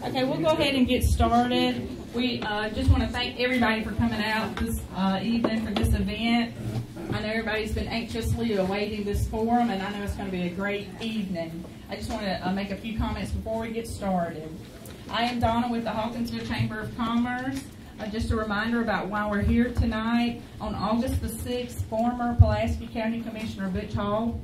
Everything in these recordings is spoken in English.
Okay, we'll go ahead and get started. We just want to thank everybody for coming out this evening for this event. I know everybody's been anxiously awaiting this forum, and I know it's going to be a great evening. I just want to make a few comments before we get started. I am Donna with the Hawkinsville Chamber of Commerce. Just a reminder about why we're here tonight. On August the 6th, former Pulaski County Commissioner Butch Hall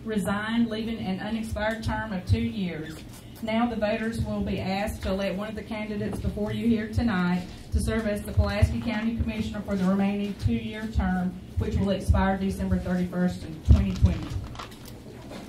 resigned, leaving an unexpired term of 2 years. Now the voters will be asked to elect one of the candidates before you here tonight to serve as the Pulaski County Commissioner for the remaining 2-year term, which will expire December 31st, 2020.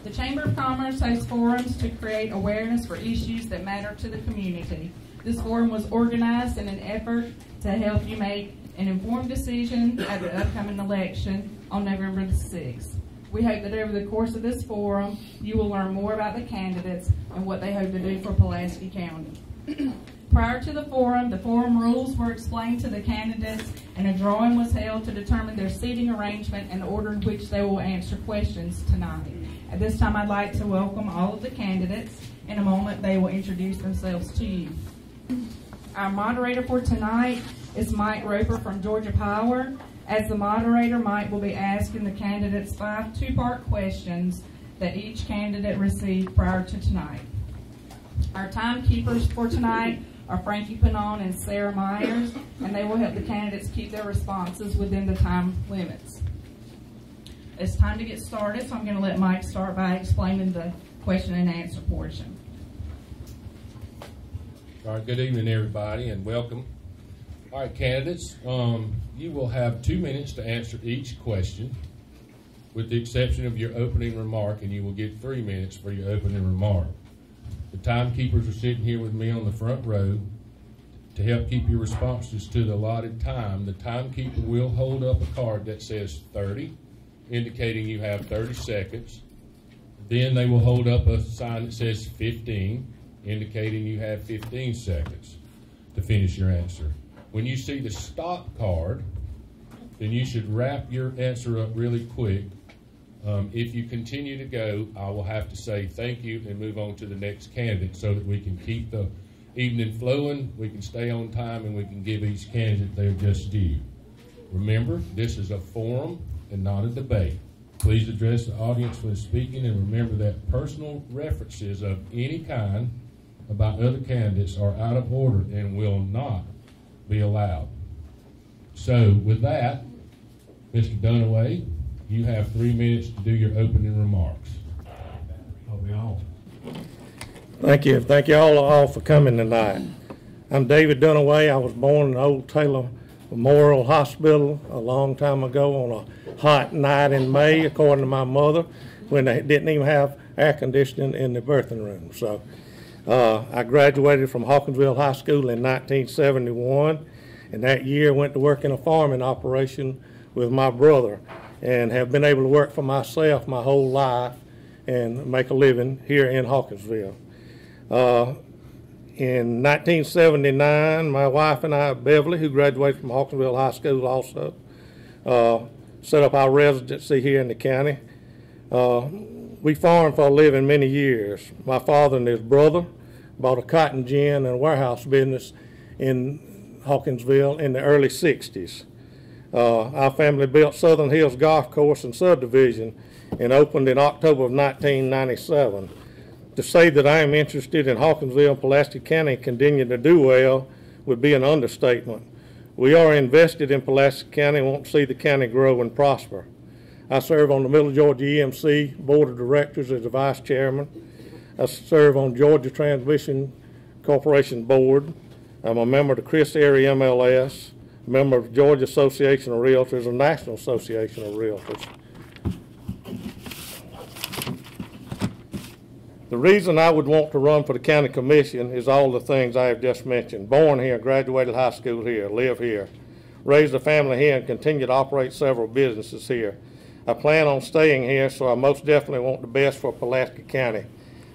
The Chamber of Commerce hosts forums to create awareness for issues that matter to the community. This forum was organized in an effort to help you make an informed decision at the upcoming election on November the 6th. We hope that over the course of this forum, you will learn more about the candidates and what they hope to do for Pulaski County. Prior to the forum rules were explained to the candidates, and a drawing was held to determine their seating arrangement and the order in which they will answer questions tonight. At this time, I'd like to welcome all of the candidates. In a moment, they will introduce themselves to you. Our moderator for tonight is Mike Roper from Georgia Power. As the moderator, Mike will be asking the candidates 5 two-part questions that each candidate received prior to tonight. Our timekeepers for tonight are Frankie Panon and Sarah Myers, and they will help the candidates keep their responses within the time limits. It's time to get started, so I'm going to let Mike start by explaining the question and answer portion. All right, good evening, everybody, and welcome. All right, candidates, you will have 2 minutes to answer each question, with the exception of your opening remark, and you will get 3 minutes for your opening remark. The timekeepers are sitting here with me on the front row to help keep your responses to the allotted time. The timekeeper will hold up a card that says 30, indicating you have 30 seconds. Then they will hold up a sign that says 15, indicating you have 15 seconds to finish your answer. When you see the stop card, then you should wrap your answer up really quick. If you continue to go, I will have to say thank you and move on to the next candidate so that we can keep the evening flowing, we can stay on time, and we can give each candidate their just due. Remember, this is a forum and not a debate. Please address the audience when speaking, and remember that personal references of any kind about other candidates are out of order and will not be allowed. So with that, Mr. Dunaway, you have 3 minutes to do your opening remarks. Are we on? Thank you. Thank you all for coming tonight. I'm David Dunaway. I was born in Old Taylor Memorial Hospital a long time ago on a hot night in May, according to my mother, when they didn't even have air conditioning in the birthing room. So I graduated from Hawkinsville High School in 1971, and that year went to work in a farming operation with my brother, and have been able to work for myself my whole life and make a living here in Hawkinsville. In 1979, my wife and I, Beverly, who graduated from Hawkinsville High School also, set up our residency here in the county. We farmed for a living many years. My father and his brother bought a cotton gin and warehouse business in Hawkinsville in the early 60s. Our family built Southern Hills Golf Course and Subdivision and opened in October of 1997. To say that I am interested in Hawkinsville and Pulaski County continuing to do well would be an understatement. We are invested in Pulaski County and want to see the county grow and prosper. I serve on the Middle Georgia EMC Board of Directors as the Vice Chairman. I serve on Georgia Transmission Corporation Board. I'm a member of the Chris Area MLS, member of the Georgia Association of Realtors and National Association of Realtors. The reason I would want to run for the county commission is all the things I have just mentioned. Born here, graduated high school here, live here, raised a family here, and continue to operate several businesses here. I plan on staying here, so I most definitely want the best for Pulaski County.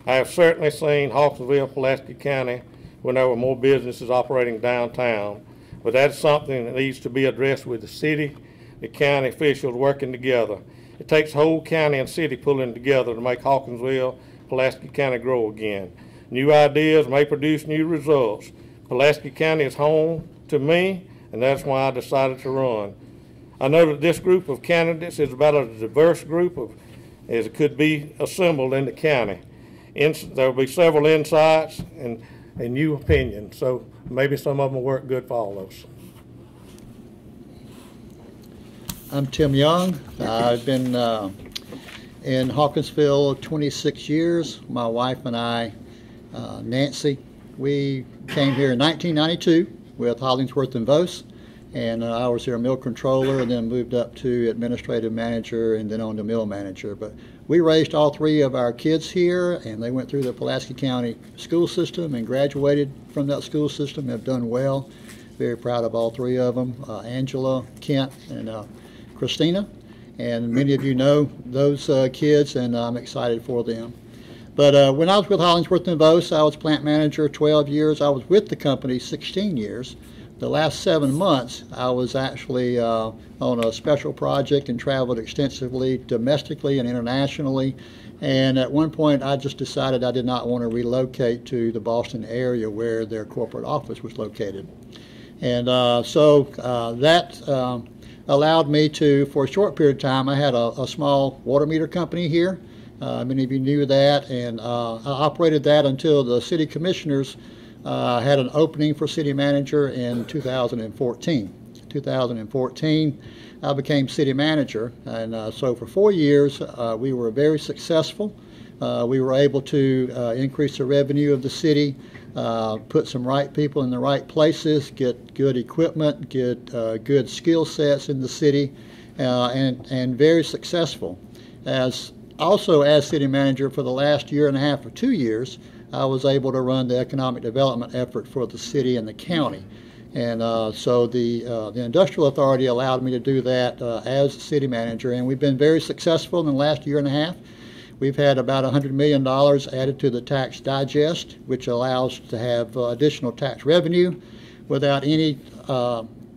I have certainly seen Hawkinsville, Pulaski County when there were more businesses operating downtown, but that's something that needs to be addressed with the city, the county officials working together. It takes whole county and city pulling together to make Hawkinsville, Pulaski County grow again. New ideas may produce new results. Pulaski County is home to me, and that's why I decided to run. I know that this group of candidates is about as diverse group as it could be assembled in the county. There will be several insights and new opinions, so maybe some of them will work good for all of us. I'm Tim Young. I've been in Hawkinsville 26 years. My wife and I, Nancy, we came here in 1992 with Hollingsworth and Vose, and I was here a mill controller and then moved up to administrative manager and then on to mill manager. But we raised all three of our kids here, and they went through the Pulaski County school system and graduated from that school system, have done well. Very proud of all three of them, Angela, Kent, and Christina. And many of you know those kids, and I'm excited for them. But when I was with Hollingsworth and Vose, I was plant manager 12 years. I was with the company 16 years. The last 7 months, I was actually on a special project and traveled extensively domestically and internationally. And at one point, I just decided I did not want to relocate to the Boston area where their corporate office was located. And so that allowed me to, for a short period of time, I had a small water meter company here. Many of you knew that, and I operated that until the city commissioners had an opening for city manager in 2014. 2014, I became city manager, and so for 4 years we were very successful. We were able to increase the revenue of the city, put some right people in the right places, get good equipment, get good skill sets in the city, and very successful. Also as city manager for the last year and a half or 2 years, I was able to run the economic development effort for the city and the county. And so the Industrial Authority allowed me to do that as city manager, and we've been very successful in the last year and a half. We've had about $100 million added to the tax digest, which allows to have additional tax revenue without any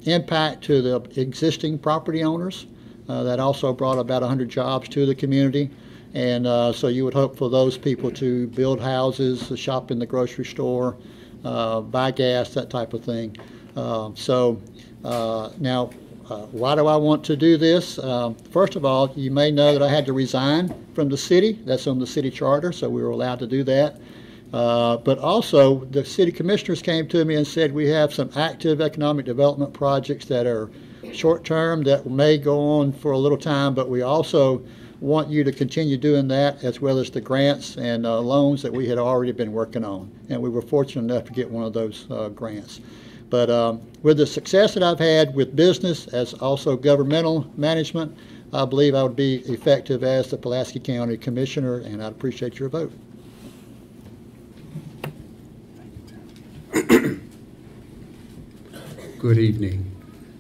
impact to the existing property owners. That also brought about 100 jobs to the community. And so you would hope for those people to build houses, shop in the grocery store, buy gas, that type of thing. Now, why do I want to do this? First of all, you may know that I had to resign from the city. That's on the city charter, so we were allowed to do that. But also, the city commissioners came to me and said we have some active economic development projects that are short-term that may go on for a little time, but we also want you to continue doing that, as well as the grants and loans that we had already been working on. And we were fortunate enough to get one of those grants. But with the success that I've had with business, as also governmental management, I believe I would be effective as the Pulaski County Commissioner, and I'd appreciate your vote. Good evening.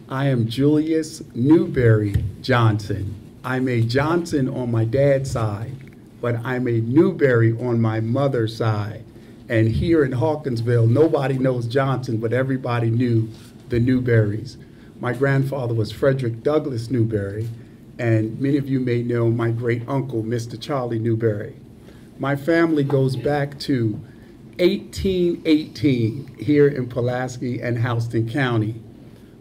I am Julius Newberry Johnson. I'm a Johnson on my dad's side, but I'm a Newberry on my mother's side. And here in Hawkinsville, nobody knows Johnson, but everybody knew the Newberries. My grandfather was Frederick Douglass Newberry, and many of you may know my great uncle, Mr. Charlie Newberry. My family goes back to 1818 here in Pulaski and Houston County.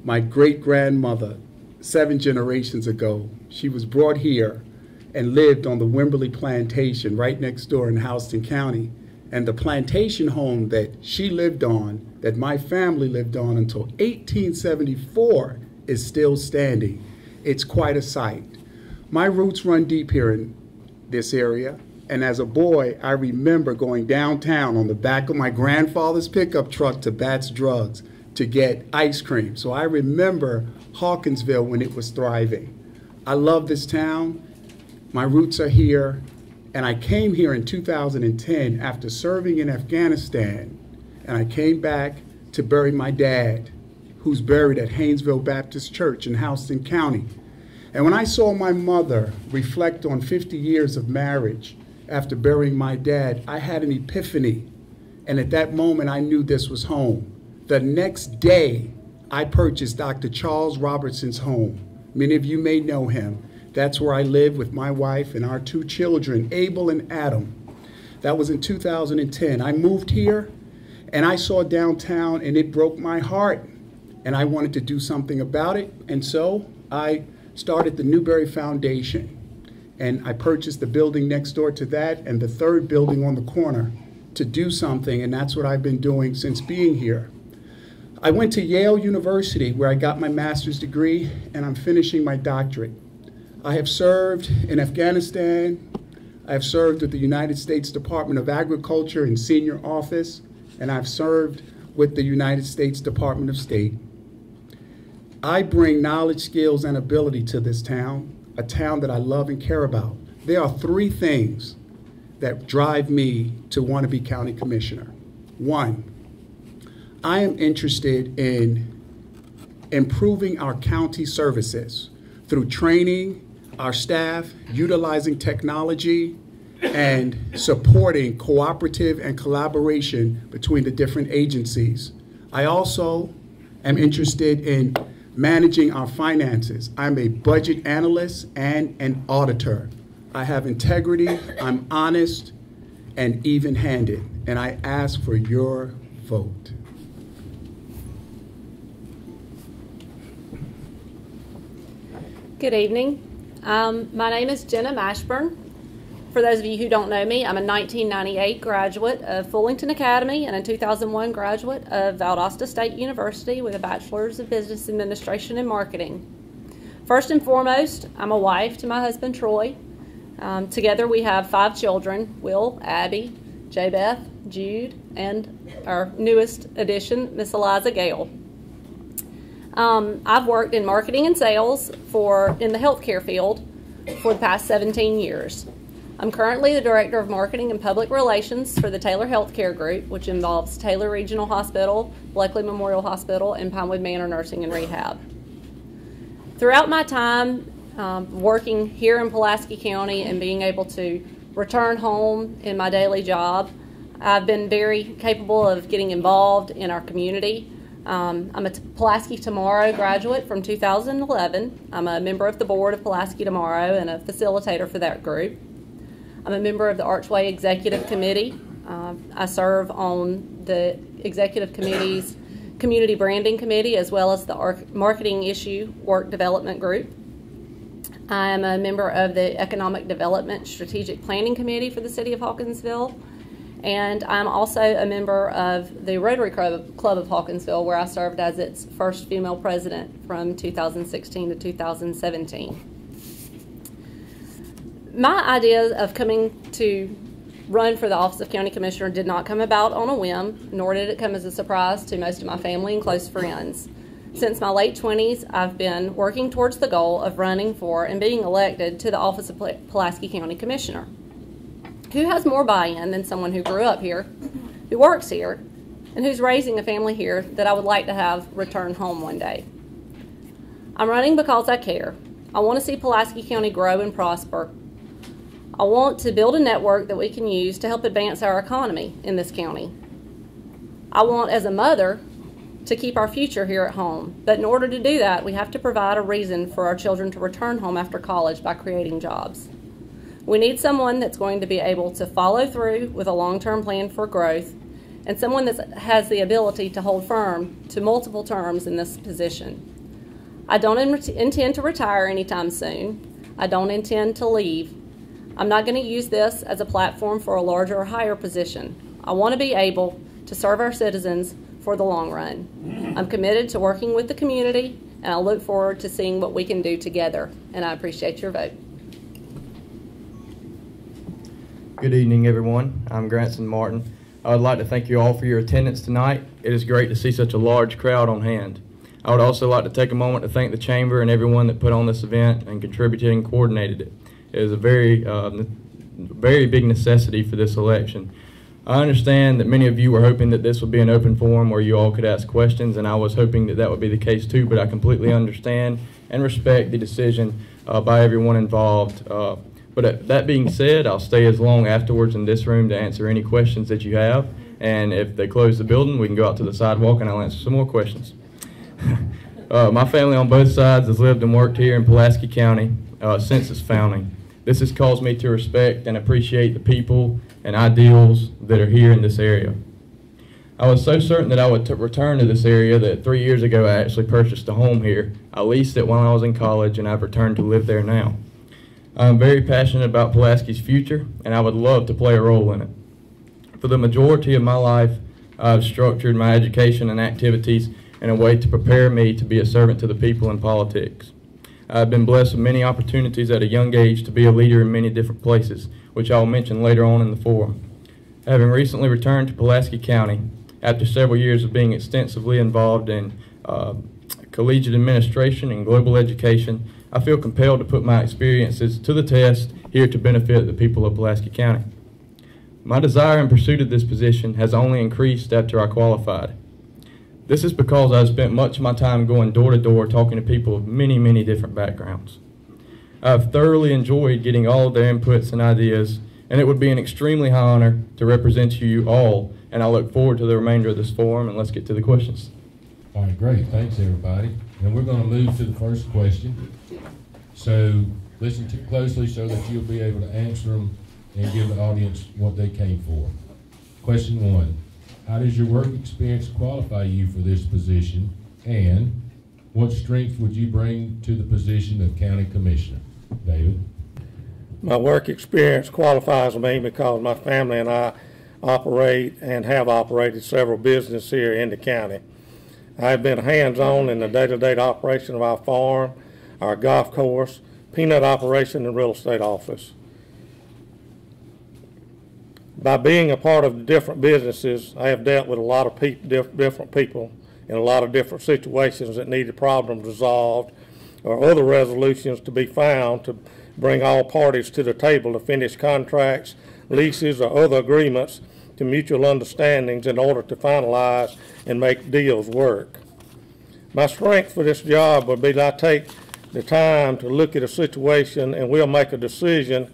My great-grandmother, 7 generations ago, she was brought here and lived on the Wimberley Plantation right next door in Houston County. And the plantation home that she lived on, that my family lived on until 1874, is still standing. It's quite a sight. My roots run deep here in this area. And as a boy, I remember going downtown on the back of my grandfather's pickup truck to Bat's Drugs to get ice cream. So I remember Hawkinsville when it was thriving. I love this town. My roots are here. And I came here in 2010 after serving in Afghanistan. And I came back to bury my dad, who's buried at Haynesville Baptist Church in Houston County. And when I saw my mother reflect on 50 years of marriage after burying my dad, I had an epiphany. And at that moment, I knew this was home. The next day, I purchased Dr. Charles Robertson's home. Many of you may know him. That's where I live with my wife and our 2 children, Abel and Adam. That was in 2010. I moved here and I saw downtown and it broke my heart and I wanted to do something about it. And so I started the Newberry Foundation and I purchased the building next door to that and the third building on the corner to do something, and that's what I've been doing since being here. I went to Yale University where I got my master's degree and I'm finishing my doctorate. I have served in Afghanistan. I have served with the United States Department of Agriculture in senior office, and I've served with the United States Department of State. I bring knowledge, skills, and ability to this town, a town that I love and care about. There are three things that drive me to want to be county commissioner. One, I am interested in improving our county services through training our staff, utilizing technology, and supporting cooperative and collaboration between the different agencies. I also am interested in managing our finances. I'm a budget analyst and an auditor. I have integrity, I'm honest, and even-handed, and I ask for your vote. Good evening. My name is Jenna Mashburn. For those of you who don't know me, I'm a 1998 graduate of Fullington Academy and a 2001 graduate of Valdosta State University with a Bachelor's of Business Administration and Marketing. First and foremost, I'm a wife to my husband, Troy. Together we have 5 children: Will, Abby, J-Beth, Jude, and our newest addition, Miss Eliza Gale. I've worked in marketing and sales in the healthcare field for the past 17 years. I'm currently the Director of Marketing and Public Relations for the Taylor Healthcare Group, which involves Taylor Regional Hospital, Blakely Memorial Hospital, and Pinewood Manor Nursing and Rehab. Throughout my time working here in Pulaski County and being able to return home in my daily job, I've been very capable of getting involved in our community. I'm a Pulaski Tomorrow graduate from 2011. I'm a member of the board of Pulaski Tomorrow and a facilitator for that group. I'm a member of the Archway Executive Committee. I serve on the Executive Committee's Community Branding Committee as well as the Marketing Issue Work Development Group. I am a member of the Economic Development Strategic Planning Committee for the City of Hawkinsville. And I'm also a member of the Rotary Club of Hawkinsville, where I served as its first female president from 2016 to 2017. My idea of coming to run for the office of County Commissioner did not come about on a whim, nor did it come as a surprise to most of my family and close friends. Since my late 20s, I've been working towards the goal of running for and being elected to the office of Pulaski County Commissioner. Who has more buy-in than someone who grew up here, who works here, and who's raising a family here that I would like to have return home one day? I'm running because I care. I want to see Pulaski County grow and prosper. I want to build a network that we can use to help advance our economy in this county. I want, as a mother, to keep our future here at home. But in order to do that, we have to provide a reason for our children to return home after college by creating jobs. We need someone that's going to be able to follow through with a long-term plan for growth, and someone that has the ability to hold firm to multiple terms in this position. I don't intend to retire anytime soon. I don't intend to leave. I'm not going to use this as a platform for a larger or higher position. I want to be able to serve our citizens for the long run. I'm committed to working with the community, and I look forward to seeing what we can do together, and I appreciate your vote. Good evening, everyone. I'm Granson Martin. I would like to thank you all for your attendance tonight. It is great to see such a large crowd on hand. I would also like to take a moment to thank the Chamber and everyone that put on this event and contributed and coordinated it. It is a very big necessity for this election. I understand that many of you were hoping that this would be an open forum where you all could ask questions, and I was hoping that that would be the case too, but I completely understand and respect the decision by everyone involved. But that being said, I'll stay as long afterwards in this room to answer any questions that you have, and if they close the building, we can go out to the sidewalk and I'll answer some more questions. My family on both sides has lived and worked here in Pulaski County since its founding. This has caused me to respect and appreciate the people and ideals that are here in this area. I was so certain that I would return to this area that 3 years ago I actually purchased a home here. I leased it while I was in college, and I've returned to live there now. I'm very passionate about Pulaski's future, and I would love to play a role in it. For the majority of my life, I've structured my education and activities in a way to prepare me to be a servant to the people in politics. I've been blessed with many opportunities at a young age to be a leader in many different places, which I will mention later on in the forum. Having recently returned to Pulaski County, after several years of being extensively involved in collegiate administration and global education, I feel compelled to put my experiences to the test here to benefit the people of Pulaski County. My desire in pursuit of this position has only increased after I qualified. This is because I've spent much of my time going door to door talking to people of many, many different backgrounds. I've thoroughly enjoyed getting all of their inputs and ideas, and it would be an extremely high honor to represent you all, and I look forward to the remainder of this forum, and let's get to the questions. All right, great. Thanks, everybody. And we're going to move to the first question. So listen closely so that you'll be able to answer them and give the audience what they came for. Question 1, how does your work experience qualify you for this position, and what strengths would you bring to the position of County Commissioner? David? My work experience qualifies me because my family and I operate and have operated several businesses here in the county. I've been hands-on in the day-to-day operation of our farm, our golf course, peanut operation, and real estate office. By being a part of different businesses, I have dealt with a lot of different people in a lot of different situations that needed problems resolved or other resolutions to be found to bring all parties to the table to finish contracts, leases, or other agreements to mutual understandings in order to finalize and make deals work. My strength for this job would be that I take the time to look at a situation and we'll make a decision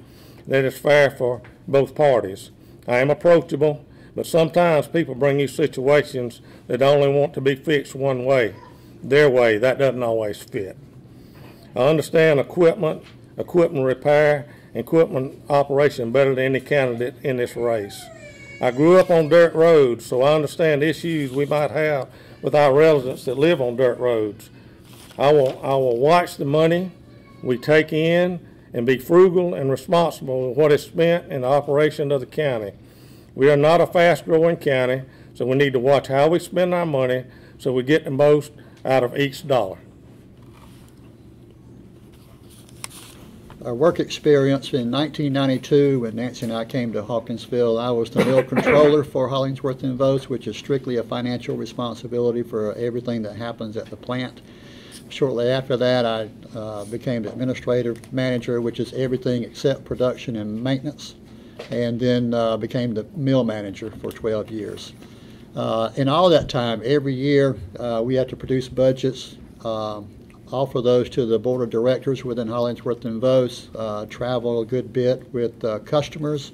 that is fair for both parties. I am approachable, but sometimes people bring you situations that only want to be fixed one way, their way. That doesn't always fit. I understand equipment repair, and equipment operation better than any candidate in this race. I grew up on dirt roads, so I understand issues we might have with our residents that live on dirt roads. I will watch the money we take in and be frugal and responsible with what is spent in the operation of the county. We are not a fast-growing county, so we need to watch how we spend our money so we get the most out of each dollar. Our work experience in 1992, when Nancy and I came to Hawkinsville, I was the mill controller for Hollingsworth & Vos, which is strictly a financial responsibility for everything that happens at the plant. Shortly after that, I became the administrative manager, which is everything except production and maintenance, and then became the mill manager for 12 years. In all that time, every year, we had to produce budgets, offer those to the board of directors within Hollingsworth & Vos, travel a good bit with customers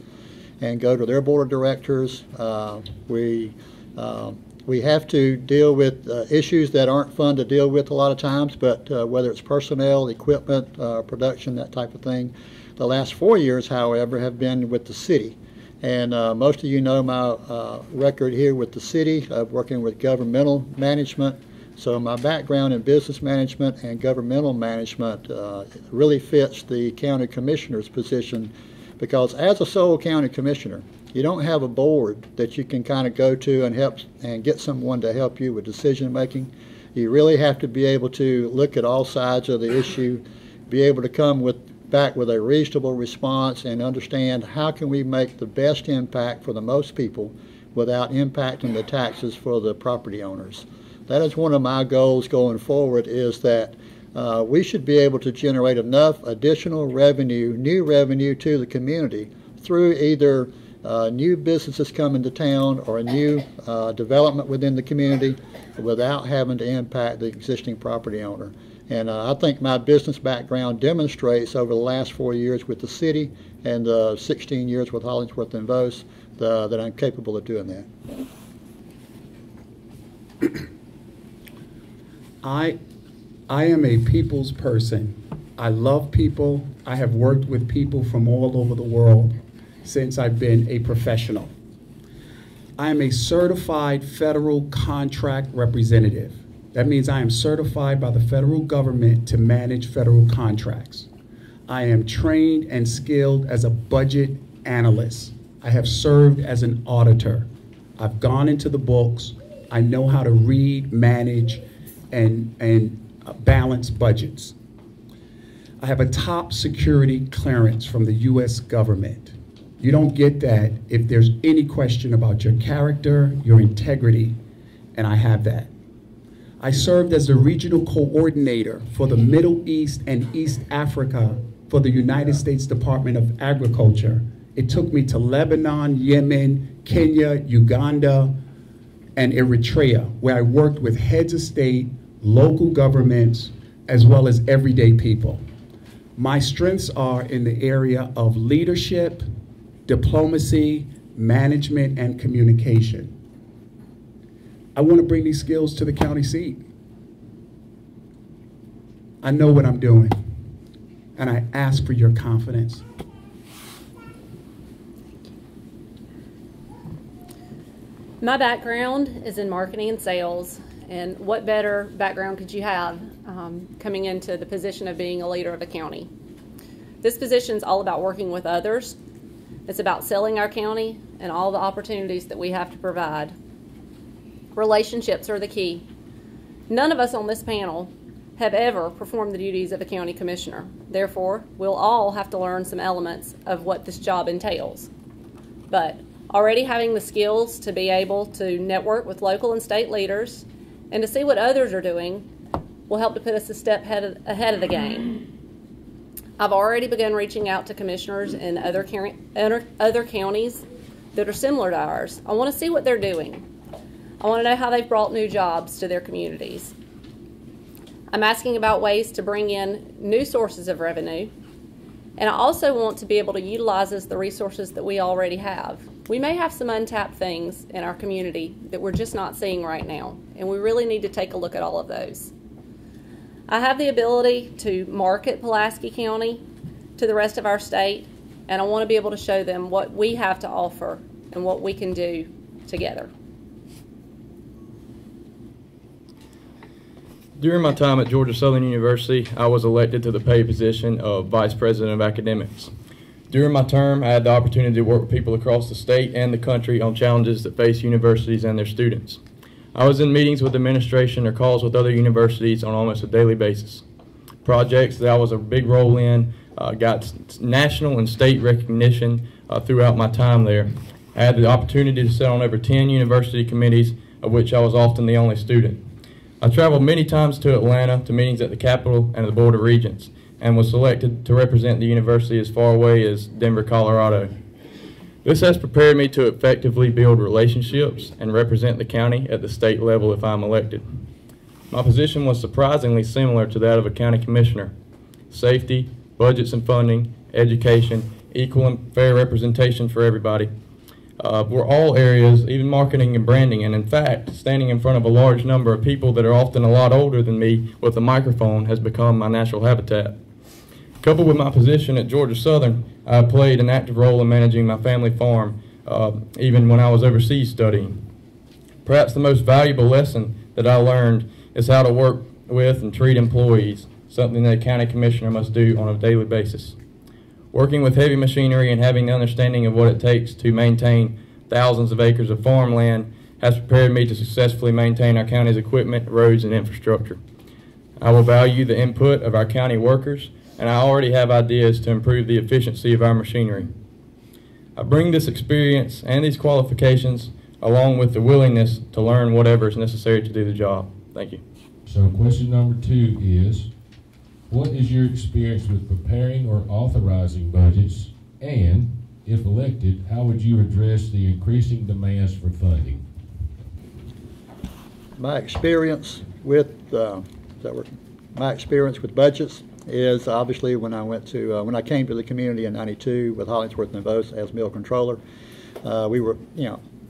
and go to their board of directors. We have to deal with issues that aren't fun to deal with a lot of times, but whether it's personnel, equipment, production, that type of thing. The last 4 years, however, have been with the city. And most of you know my record here with the city of working with governmental management. So my background in business management and governmental management really fits the county commissioner's position, because as a sole county commissioner, you don't have a board that you can kind of go to and help and get someone to help you with decision making. You really have to be able to look at all sides of the issue, be able to come back with a reasonable response and understand how can we make the best impact for the most people without impacting the taxes for the property owners. That is one of my goals going forward, is that we should be able to generate enough additional revenue, new revenue to the community through either new businesses coming to town or a new development within the community without having to impact the existing property owner. And I think my business background demonstrates over the last 4 years with the city and 16 years with Hollingsworth & Vos that I'm capable of doing that. I am a people's person. I love people. I have worked with people from all over the world. since I've been a professional. I am a certified federal contract representative. That means I am certified by the federal government to manage federal contracts. I am trained and skilled as a budget analyst. I have served as an auditor. I've gone into the books. I know how to read, manage, and balance budgets. I have a top security clearance from the U.S. government. You don't get that if there's any question about your character, your integrity, and I have that. I served as the regional coordinator for the Middle East and East Africa for the United States Department of Agriculture. It took me to Lebanon, Yemen, Kenya, Uganda, and Eritrea, where I worked with heads of state, local governments, as well as everyday people. My strengths are in the area of leadership, diplomacy, management, and communication. I want to bring these skills to the county seat. I know what I'm doing, and I ask for your confidence. My background is in marketing and sales, and what better background could you have coming into the position of being a leader of a county? This position is all about working with others. It's about selling our county and all the opportunities that we have to provide. Relationships are the key. None of us on this panel have ever performed the duties of a county commissioner. Therefore, we'll all have to learn some elements of what this job entails. But already having the skills to be able to network with local and state leaders and to see what others are doing will help to put us a step ahead of the game. I've already begun reaching out to commissioners in other counties that are similar to ours. I want to see what they're doing. I want to know how they've brought new jobs to their communities. I'm asking about ways to bring in new sources of revenue, and I also want to be able to utilize the resources that we already have. We may have some untapped things in our community that we're just not seeing right now, and we really need to take a look at all of those. I have the ability to market Pulaski County to the rest of our state, and I want to be able to show them what we have to offer and what we can do together. During my time at Georgia Southern University, I was elected to the paid position of Vice President of Academics. During my term, I had the opportunity to work with people across the state and the country on challenges that face universities and their students. I was in meetings with administration or calls with other universities on almost a daily basis. Projects that I was a big role in got national and state recognition throughout my time there. I had the opportunity to sit on over 10 university committees, of which I was often the only student. I traveled many times to Atlanta to meetings at the Capitol and the Board of Regents, and was selected to represent the university as far away as Denver, Colorado. This has prepared me to effectively build relationships and represent the county at the state level if I'm elected. My position was surprisingly similar to that of a county commissioner. Safety, budgets and funding, education, equal and fair representation for everybody were all areas, even marketing and branding, and in fact, standing in front of a large number of people that are often a lot older than me with a microphone has become my natural habitat. Coupled with my position at Georgia Southern, I played an active role in managing my family farm, even when I was overseas studying. Perhaps the most valuable lesson that I learned is how to work with and treat employees, something that a county commissioner must do on a daily basis. Working with heavy machinery and having the understanding of what it takes to maintain thousands of acres of farmland has prepared me to successfully maintain our county's equipment, roads, and infrastructure. I will value the input of our county workers, and I already have ideas to improve the efficiency of our machinery. I bring this experience and these qualifications along with the willingness to learn whatever is necessary to do the job. Thank you. So question number 2 is, what is your experience with preparing or authorizing budgets, and if elected, how would you address the increasing demands for funding? My experience with budgets is obviously when I came to the community in '92 with Hollingsworth and Vos as mill controller. We were,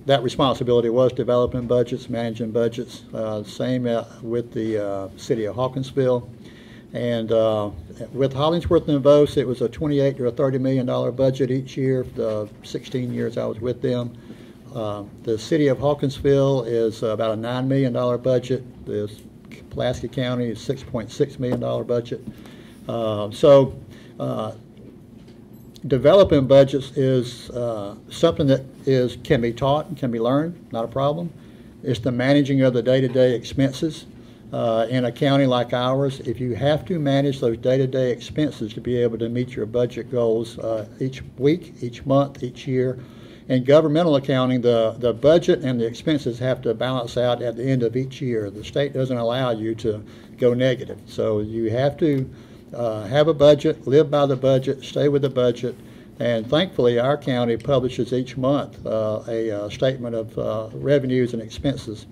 that responsibility was developing budgets, managing budgets. Same with the city of Hawkinsville, And with Hollingsworth and DeVos, it was a $28 to $30 million budget each year for the 16 years I was with them. The city of Hawkinsville is about a $9 million budget. The Pulaski County is $6.6 million budget. Developing budgets is something that can be taught and can be learned, not a problem. It's the managing of the day-to-day expenses. In a county like ours, if you have to manage those day-to-day expenses to be able to meet your budget goals each week, each month, each year, in governmental accounting, the budget and the expenses have to balance out at the end of each year. The state doesn't allow you to go negative. So you have to have a budget, live by the budget, stay with the budget, and thankfully our county publishes each month a statement of revenues and expenses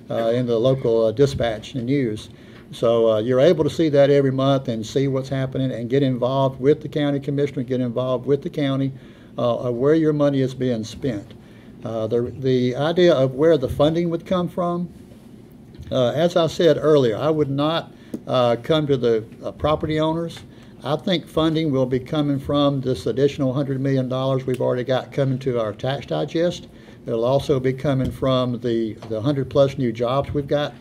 in the local dispatch and news. So you're able to see that every month and see what's happening and get involved with the county commissioner, get involved with the county where your money is being spent. The idea of where the funding would come from, as I said earlier, I would not come to the property owners. I think funding will be coming from this additional $100 million we've already got coming to our tax digest. It'll also be coming from the 100+ new jobs we've got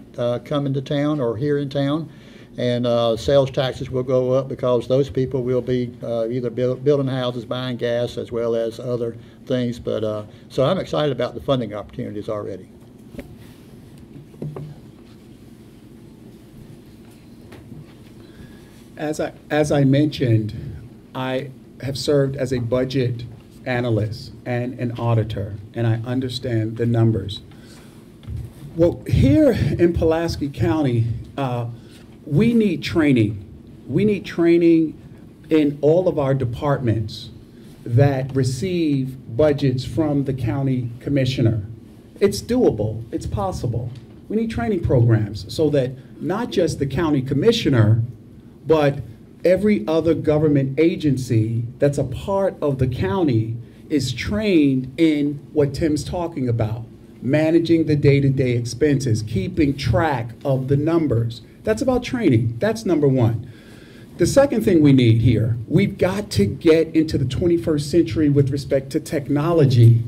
coming to town or here in town. And sales taxes will go up because those people will be either building houses, buying gas, as well as other things. But so I'm excited about the funding opportunities already. As I mentioned, I have served as a budget analyst and an auditor, and I understand the numbers. Well, here in Pulaski County, we need training. We need training in all of our departments that receive budgets from the county commissioner. It's doable. It's possible. We need training programs so that not just the county commissioner, but every other government agency that's a part of the county is trained in what Tim's talking about, managing the day-to-day expenses, keeping track of the numbers. That's about training. That's number one. The second thing we need here, we've got to get into the 21st century with respect to technology.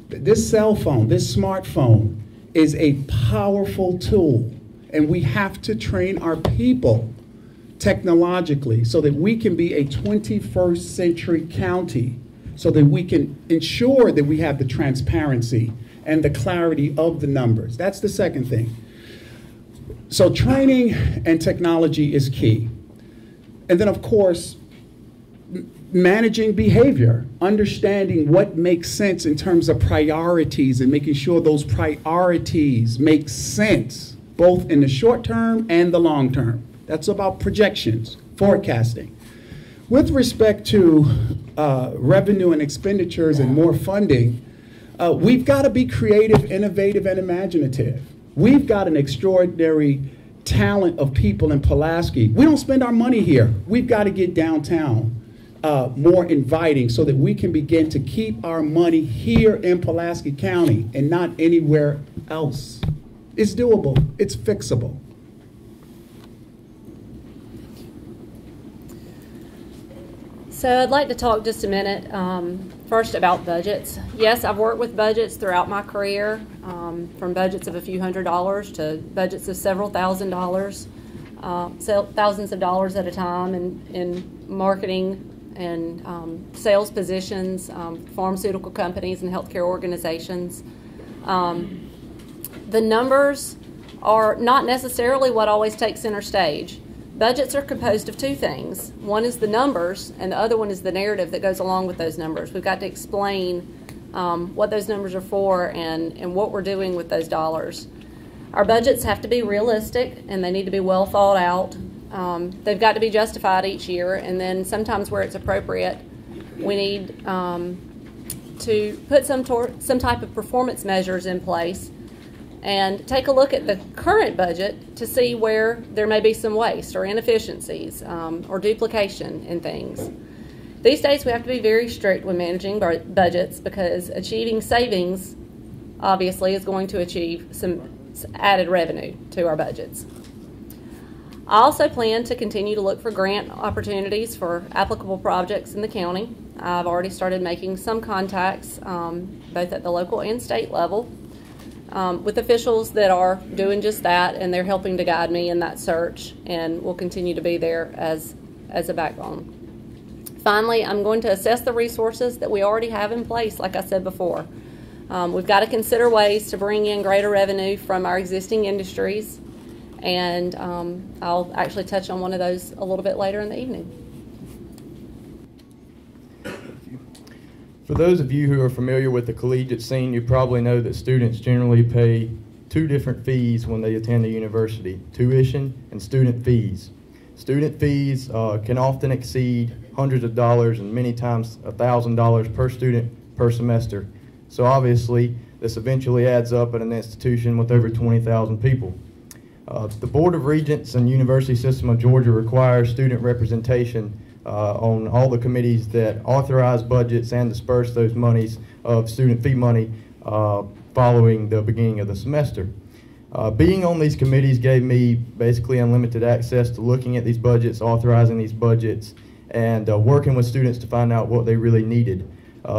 This cell phone, this smartphone is a powerful tool, and we have to train our people technologically so that we can be a 21st century county, so that we can ensure that we have the transparency and the clarity of the numbers. That's the second thing. So training and technology is key. And then, of course, managing behavior, understanding what makes sense in terms of priorities and making sure those priorities make sense, both in the short term and the long term. That's about projections, forecasting. With respect to revenue and expenditures and more funding, we've got to be creative, innovative, and imaginative. We've got an extraordinary talent of people in Pulaski. We don't spend our money here. We've got to get downtown more inviting so that we can begin to keep our money here in Pulaski County and not anywhere else. It's doable. It's fixable. So I'd like to talk just a minute first about budgets. Yes, I've worked with budgets throughout my career, from budgets of a few $100s to budgets of several $1,000s, thousands of dollars at a time in marketing and sales positions, pharmaceutical companies and healthcare organizations. The numbers are not necessarily what always takes center stage. Budgets are composed of two things. One is the numbers, and the other one is the narrative that goes along with those numbers. We've got to explain what those numbers are for and what we're doing with those dollars. Our budgets have to be realistic, and they need to be well thought out. They've got to be justified each year, and then sometimes where it's appropriate, we need to put some type of performance measures in place and take a look at the current budget to see where there may be some waste or inefficiencies or duplication in things. These days we have to be very strict when managing budgets because achieving savings obviously is going to achieve some added revenue to our budgets. I also plan to continue to look for grant opportunities for applicable projects in the county. I've already started making some contacts, both at the local and state level, with officials that are doing just that, and they're helping to guide me in that search, and will continue to be there as a backbone. Finally, I'm going to assess the resources that we already have in place, like I said before. We've got to consider ways to bring in greater revenue from our existing industries, and I'll actually touch on one of those a little bit later in the evening. For those of you who are familiar with the collegiate scene, you probably know that students generally pay two different fees when they attend a university: tuition and student fees. Student fees can often exceed hundreds of dollars and many times $1,000 per student per semester. So obviously, this eventually adds up at an institution with over 20,000 people. The Board of Regents and University System of Georgia requires student representation on all the committees that authorize budgets and disperse those monies of student fee money following the beginning of the semester. Being on these committees gave me basically unlimited access to looking at these budgets, authorizing these budgets, and working with students to find out what they really needed.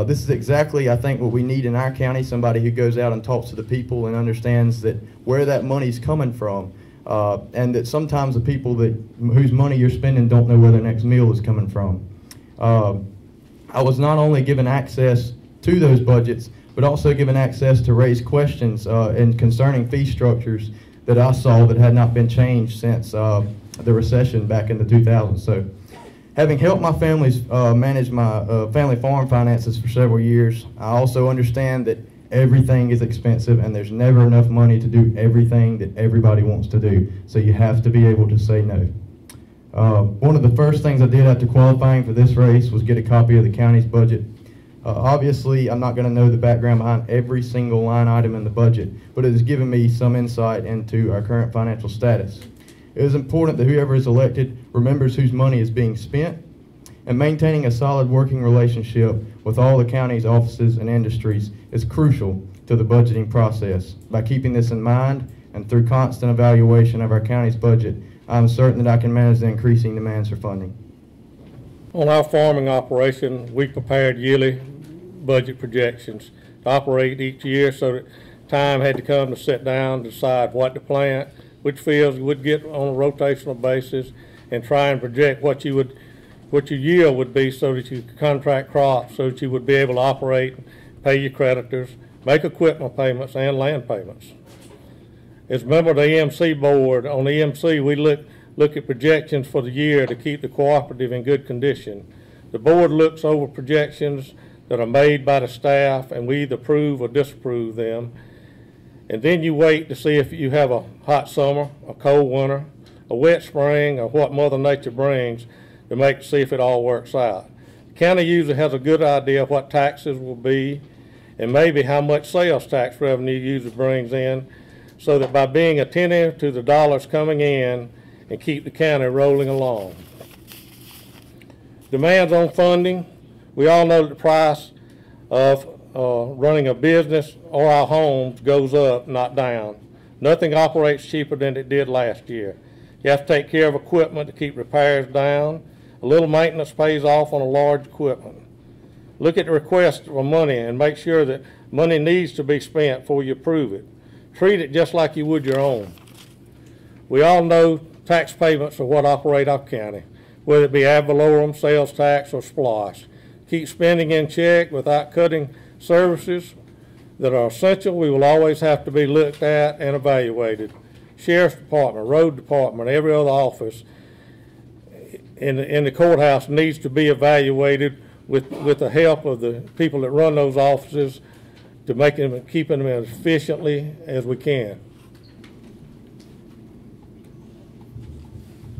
This is exactly, I think, what we need in our county: somebody who goes out and talks to the people and understands that where that money's coming from, and that sometimes the people whose money you're spending don't know where their next meal is coming from. I was not only given access to those budgets, but also given access to raise questions and concerning fee structures that I saw that had not been changed since the recession back in the 2000s. So, having helped my families manage my family farm finances for several years, I also understand that everything is expensive and there's never enough money to do everything that everybody wants to do. So you have to be able to say no. One of the first things I did after qualifying for this race was get a copy of the county's budget. Obviously, I'm not going to know the background behind every single line item in the budget, but it has given me some insight into our current financial status. It is important that whoever is elected remembers whose money is being spent, and maintaining a solid working relationship with all the county's offices and industries is crucial to the budgeting process. By keeping this in mind and through constant evaluation of our county's budget, I'm certain that I can manage the increasing demands for funding. On our farming operation, we prepared yearly budget projections to operate each year, so that time had to come to sit down, decide what to plant, which fields you would get on a rotational basis, and try and project what your yield would be, so that you could contract crops, so that you would be able to operate, pay your creditors, make equipment payments and land payments. As a member of the EMC board, on the EMC we look at projections for the year to keep the cooperative in good condition. The board looks over projections that are made by the staff, and we either approve or disapprove them. And then you wait to see if you have a hot summer, a cold winter, a wet spring, or what Mother Nature brings, to see if it all works out. The county usually has a good idea of what taxes will be, and maybe how much sales tax revenue usually brings in, so that by being attentive to the dollars coming in and keep the county rolling along. Demands on funding. We all know that the price of running a business or our homes goes up, not down. Nothing operates cheaper than it did last year. You have to take care of equipment to keep repairs down. A little maintenance pays off on a large equipment. Look at the request for money and make sure that money needs to be spent before you approve it. Treat it just like you would your own. We all know tax payments are what operate our county, whether it be ad valorem, sales tax, or SPLOST. Keep spending in check without cutting services that are essential. We will always have to be looked at and evaluated. Sheriff's Department, Road Department, every other office in the courthouse needs to be evaluated with the help of the people that run those offices, to make them, keeping them as efficiently as we can.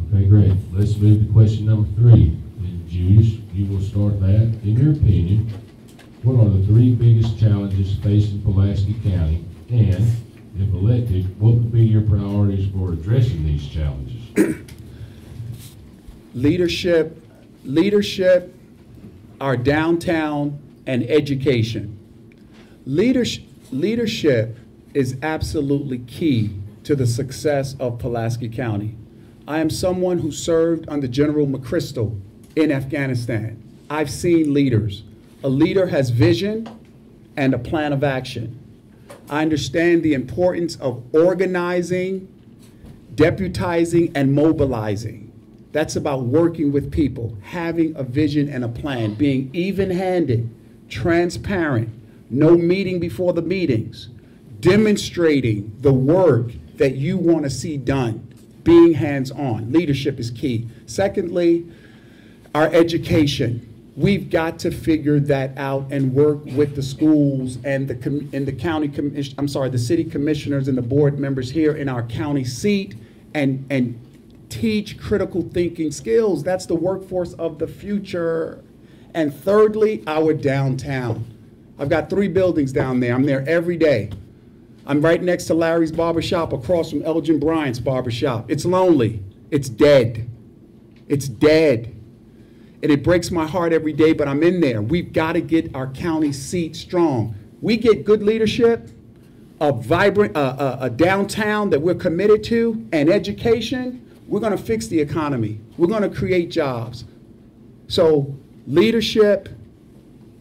Okay, great. Let's move to question number 3. And Julius, you will start that. In your opinion, what are the 3 biggest challenges facing Pulaski County? And, if elected, what would be your priorities for addressing these challenges? Leadership, our downtown, and education. Leadership is absolutely key to the success of Pulaski County. I am someone who served under General McChrystal in Afghanistan. I've seen leaders. A leader has vision and a plan of action. I understand the importance of organizing, deputizing, and mobilizing. That's about working with people, having a vision and a plan, being even-handed, transparent, no meeting before the meetings, demonstrating the work that you want to see done, being hands-on. Leadership is key. Secondly, our education. We've got to figure that out and work with the schools and the city commissioners and the board members here in our county seat and teach critical thinking skills. That's the workforce of the future. And thirdly, our downtown. I've got 3 buildings down there. I'm there every day. I'm right next to Larry's Barbershop, across from Elgin Bryant's Barbershop. It's lonely. It's dead. It's dead. And it breaks my heart every day, but I'm in there. We've got to get our county seat strong. We get good leadership, a vibrant, a downtown that we're committed to, and education, we're going to fix the economy. We're going to create jobs. So leadership,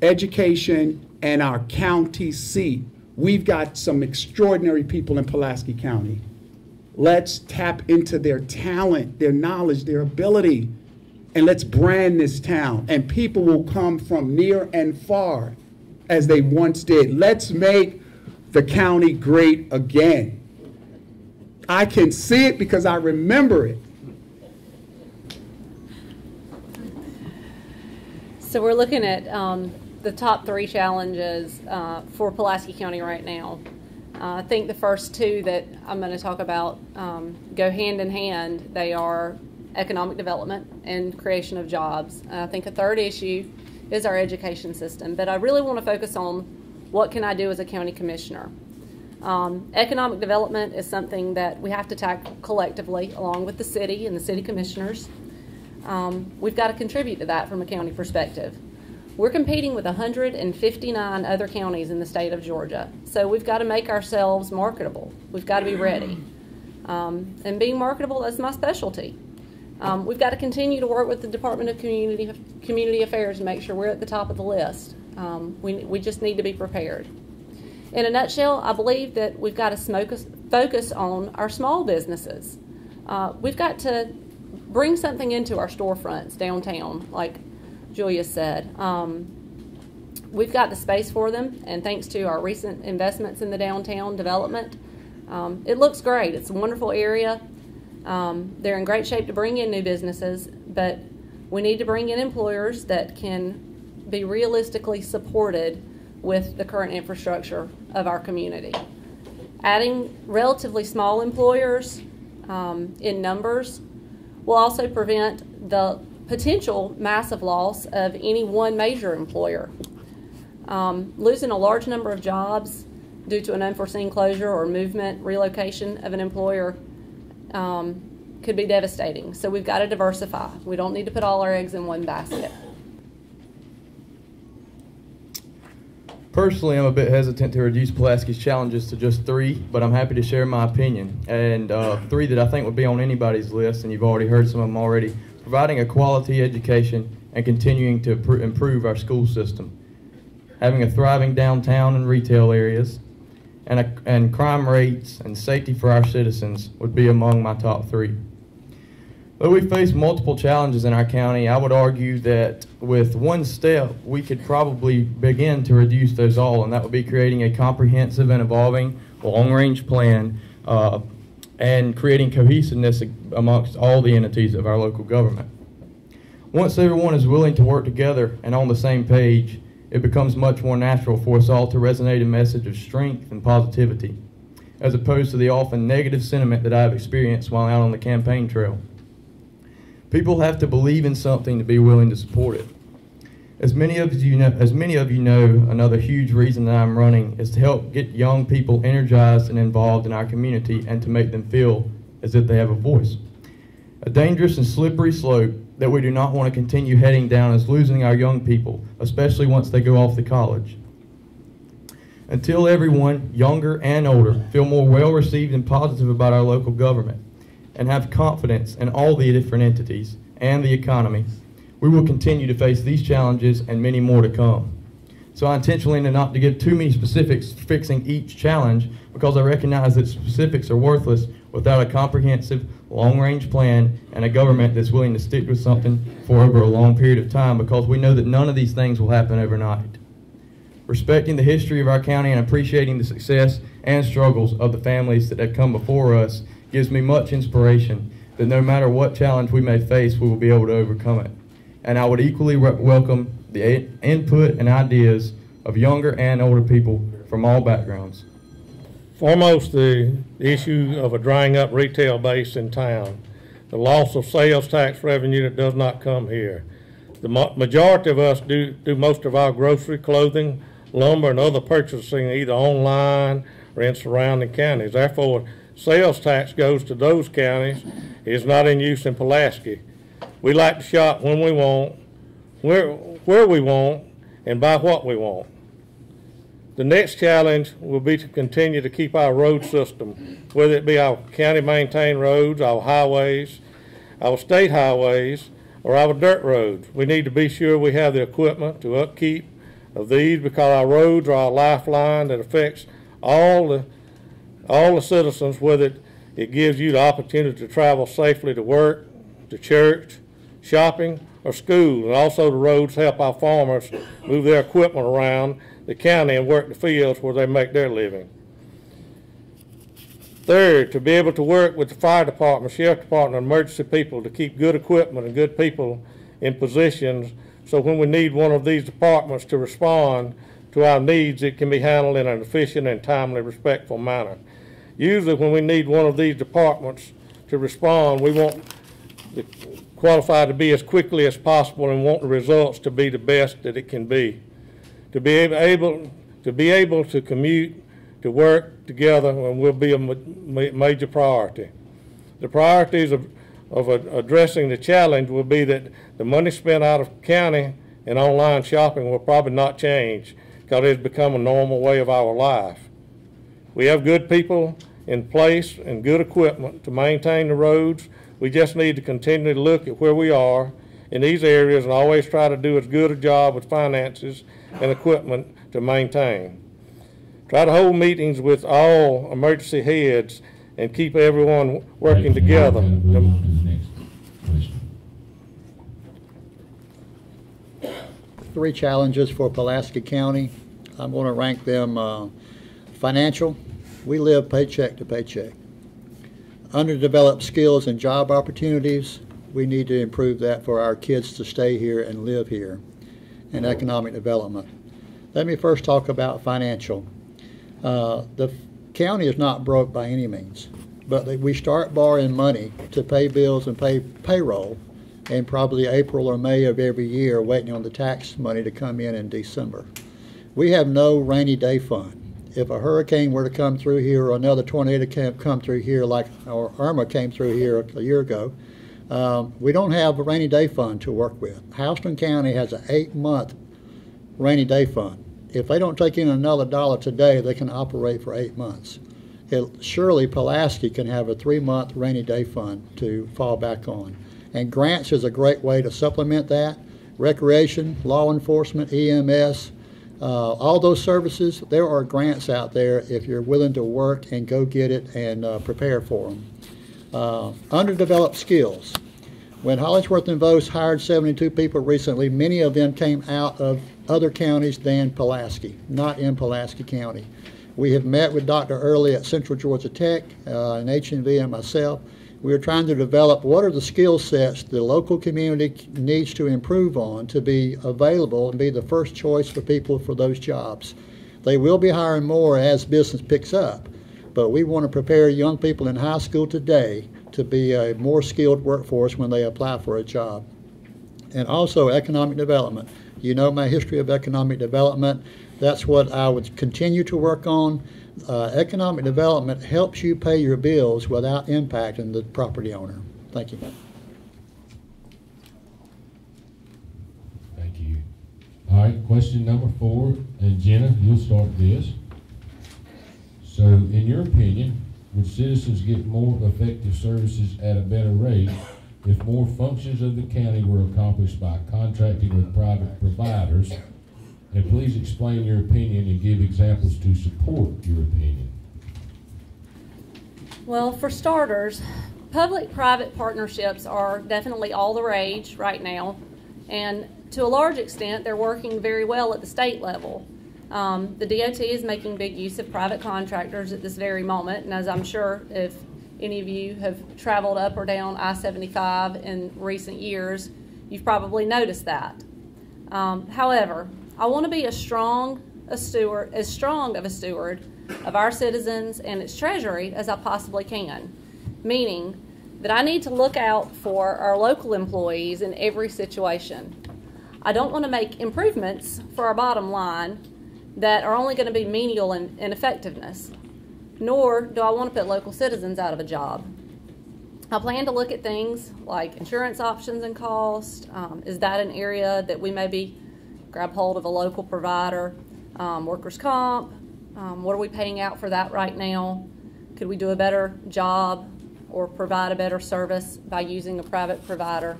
education, and our county seat. We've got some extraordinary people in Pulaski County. Let's tap into their talent, their knowledge, their ability, and let's brand this town. And people will come from near and far as they once did. Let's make the county great again. I can see it because I remember it. So we're looking at the top 3 challenges for Pulaski County right now. I think the first 2 that I'm going to talk about go hand in hand. They are economic development and creation of jobs. I think a third issue is our education system, but I really want to focus on what can I do as a county commissioner. Economic development is something that we have to tackle collectively along with the city and the city commissioners. We've got to contribute to that from a county perspective. We're competing with 159 other counties in the state of Georgia, so we've got to make ourselves marketable. We've got to be ready. And being marketable, that's my specialty. We've got to continue to work with the Department of Community Affairs to make sure we're at the top of the list. We just need to be prepared. In a nutshell, I believe that we've got to focus on our small businesses. We've got to bring something into our storefronts downtown, like Julia said. We've got the space for them, and thanks to our recent investments in the downtown development, it looks great. It's a wonderful area. They're in great shape to bring in new businesses, but we need to bring in employers that can be realistically supported with the current infrastructure of our community. Adding relatively small employers in numbers will also prevent the potential massive loss of any one major employer. Losing a large number of jobs due to an unforeseen closure or movement, relocation of an employer could be devastating. So we've got to diversify. We don't need to put all our eggs in one basket. Personally, I'm a bit hesitant to reduce Pulaski's challenges to just 3, but I'm happy to share my opinion. And 3 that I think would be on anybody's list, and you've already heard some of them already: providing a quality education and continuing to improve our school system, having a thriving downtown and retail areas, and crime rates and safety for our citizens would be among my top 3. Though we face multiple challenges in our county, I would argue that with one step, we could probably begin to reduce those all, and that would be creating a comprehensive and evolving long-range plan and creating cohesiveness amongst all the entities of our local government. Once everyone is willing to work together and on the same page, it becomes much more natural for us all to resonate a message of strength and positivity, as opposed to the often negative sentiment that I have experienced while out on the campaign trail. People have to believe in something to be willing to support it. As many of you know, another huge reason that I'm running is to help get young people energized and involved in our community and to make them feel as if they have a voice. A dangerous and slippery slope that we do not want to continue heading down is losing our young people, especially once they go off to college. Until everyone, younger and older, feel more well-received and positive about our local government, and have confidence in all the different entities and the economy, we will continue to face these challenges and many more to come. So I intentionally not to give too many specifics fixing each challenge, because I recognize that specifics are worthless without a comprehensive, long-range plan and a government that's willing to stick with something for over a long period of time, because we know that none of these things will happen overnight. Respecting the history of our county and appreciating the success and struggles of the families that have come before us gives me much inspiration that no matter what challenge we may face, we will be able to overcome it. And I would equally welcome the input and ideas of younger and older people from all backgrounds. Foremost, the issue of a drying up retail base in town, the loss of sales tax revenue that does not come here. The majority of us do most of our grocery, clothing, lumber, and other purchasing either online or in surrounding counties. Therefore, sales tax goes to those counties. It is not in use in Pulaski. We like to shop when we want, where we want, and buy what we want. The next challenge will be to continue to keep our road system, whether it be our county-maintained roads, our highways, our state highways, or our dirt roads. We need to be sure we have the equipment to upkeep of these, because our roads are our lifeline that affects all the citizens, whether it gives you the opportunity to travel safely to work, to church, shopping, or school. And also the roads help our farmers move their equipment around the county and work the fields where they make their living. Third, to be able to work with the fire department, sheriff department, and emergency people to keep good equipment and good people in positions, so when we need one of these departments to respond to our needs, it can be handled in an efficient and timely, respectful manner. Usually when we need one of these departments to respond, we want the qualified to be as quickly as possible and want the results to be the best that it can be. To be able to commute, to work together, and will be a major priority. The priorities of addressing the challenge will be that the money spent out of county and online shopping will probably not change, because it's become a normal way of our life. We have good people in place and good equipment to maintain the roads. We just need to continue to look at where we are in these areas and always try to do as good a job with finances and equipment to maintain. Try to hold meetings with all emergency heads and keep everyone working together. Three challenges for Pulaski County. I'm going to rank them financial. We live paycheck to paycheck. Underdeveloped skills and job opportunities. We need to improve that for our kids to stay here and live here. And economic development. Let me first talk about financial. The county is not broke by any means, but we start borrowing money to pay bills and pay payroll in probably April or May of every year, waiting on the tax money to come in December. We have no rainy day fund. If a hurricane were to come through here or another tornado come through here like our Irma came through here a year ago, we don't have a rainy day fund to work with. Houston County has an 8-month rainy day fund. If they don't take in another dollar today, they can operate for 8 months. Surely Pulaski can have a 3-month rainy day fund to fall back on. And grants is a great way to supplement that. Recreation, law enforcement, EMS, all those services, there are grants out there if you're willing to work and go get it and prepare for them. Underdeveloped skills. When Hollingsworth and Vos hired 72 people recently, many of them came out of other counties than Pulaski, not in Pulaski County. We have met with Dr. Early at Central Georgia Tech, and HNV and myself. We are trying to develop what are the skill sets the local community needs to improve on to be available and be the first choice for people for those jobs. They will be hiring more as business picks up, but we want to prepare young people in high school today to be a more skilled workforce when they apply for a job. And also economic development. You know my history of economic development. That's what I would continue to work on. Economic development helps you pay your bills without impacting the property owner. Thank you. Thank you. All right, question number 4, and Jenna, you'll start this. So, in your opinion, Would citizens get more effective services at a better rate if more functions of the county were accomplished by contracting with private providers? And please explain your opinion and give examples to support your opinion. Well, for starters, public-private partnerships are definitely all the rage right now, and to a large extent, they're working very well at the state level. The DOT is making big use of private contractors at this very moment, and as I'm sure if any of you have traveled up or down I-75 in recent years, you've probably noticed that. However, I want to be as strong of a steward of our citizens and its treasury as I possibly can, meaning that I need to look out for our local employees in every situation. I don't want to make improvements for our bottom line that are only going to be menial in effectiveness, nor do I want to put local citizens out of a job. I plan to look at things like insurance options and cost. Is that an area that we maybe grab hold of a local provider? Workers' comp, what are we paying out for that right now? Could we do a better job or provide a better service by using a private provider?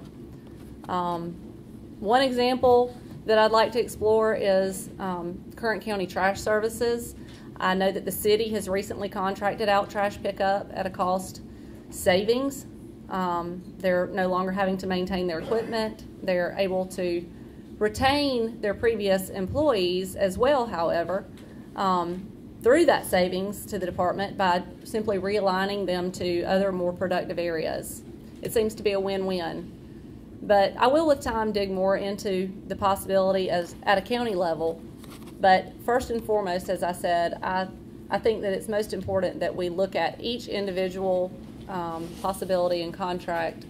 One example that I'd like to explore is current county trash services. I know that the city has recently contracted out trash pickup at a cost savings. They're no longer having to maintain their equipment. They're able to retain their previous employees as well, however, through that savings to the department by simply realigning them to other more productive areas. It seems to be a win-win. But I will with time dig more into the possibility at a county level. But first and foremost, as I said, I think that it's most important that we look at each individual possibility and contract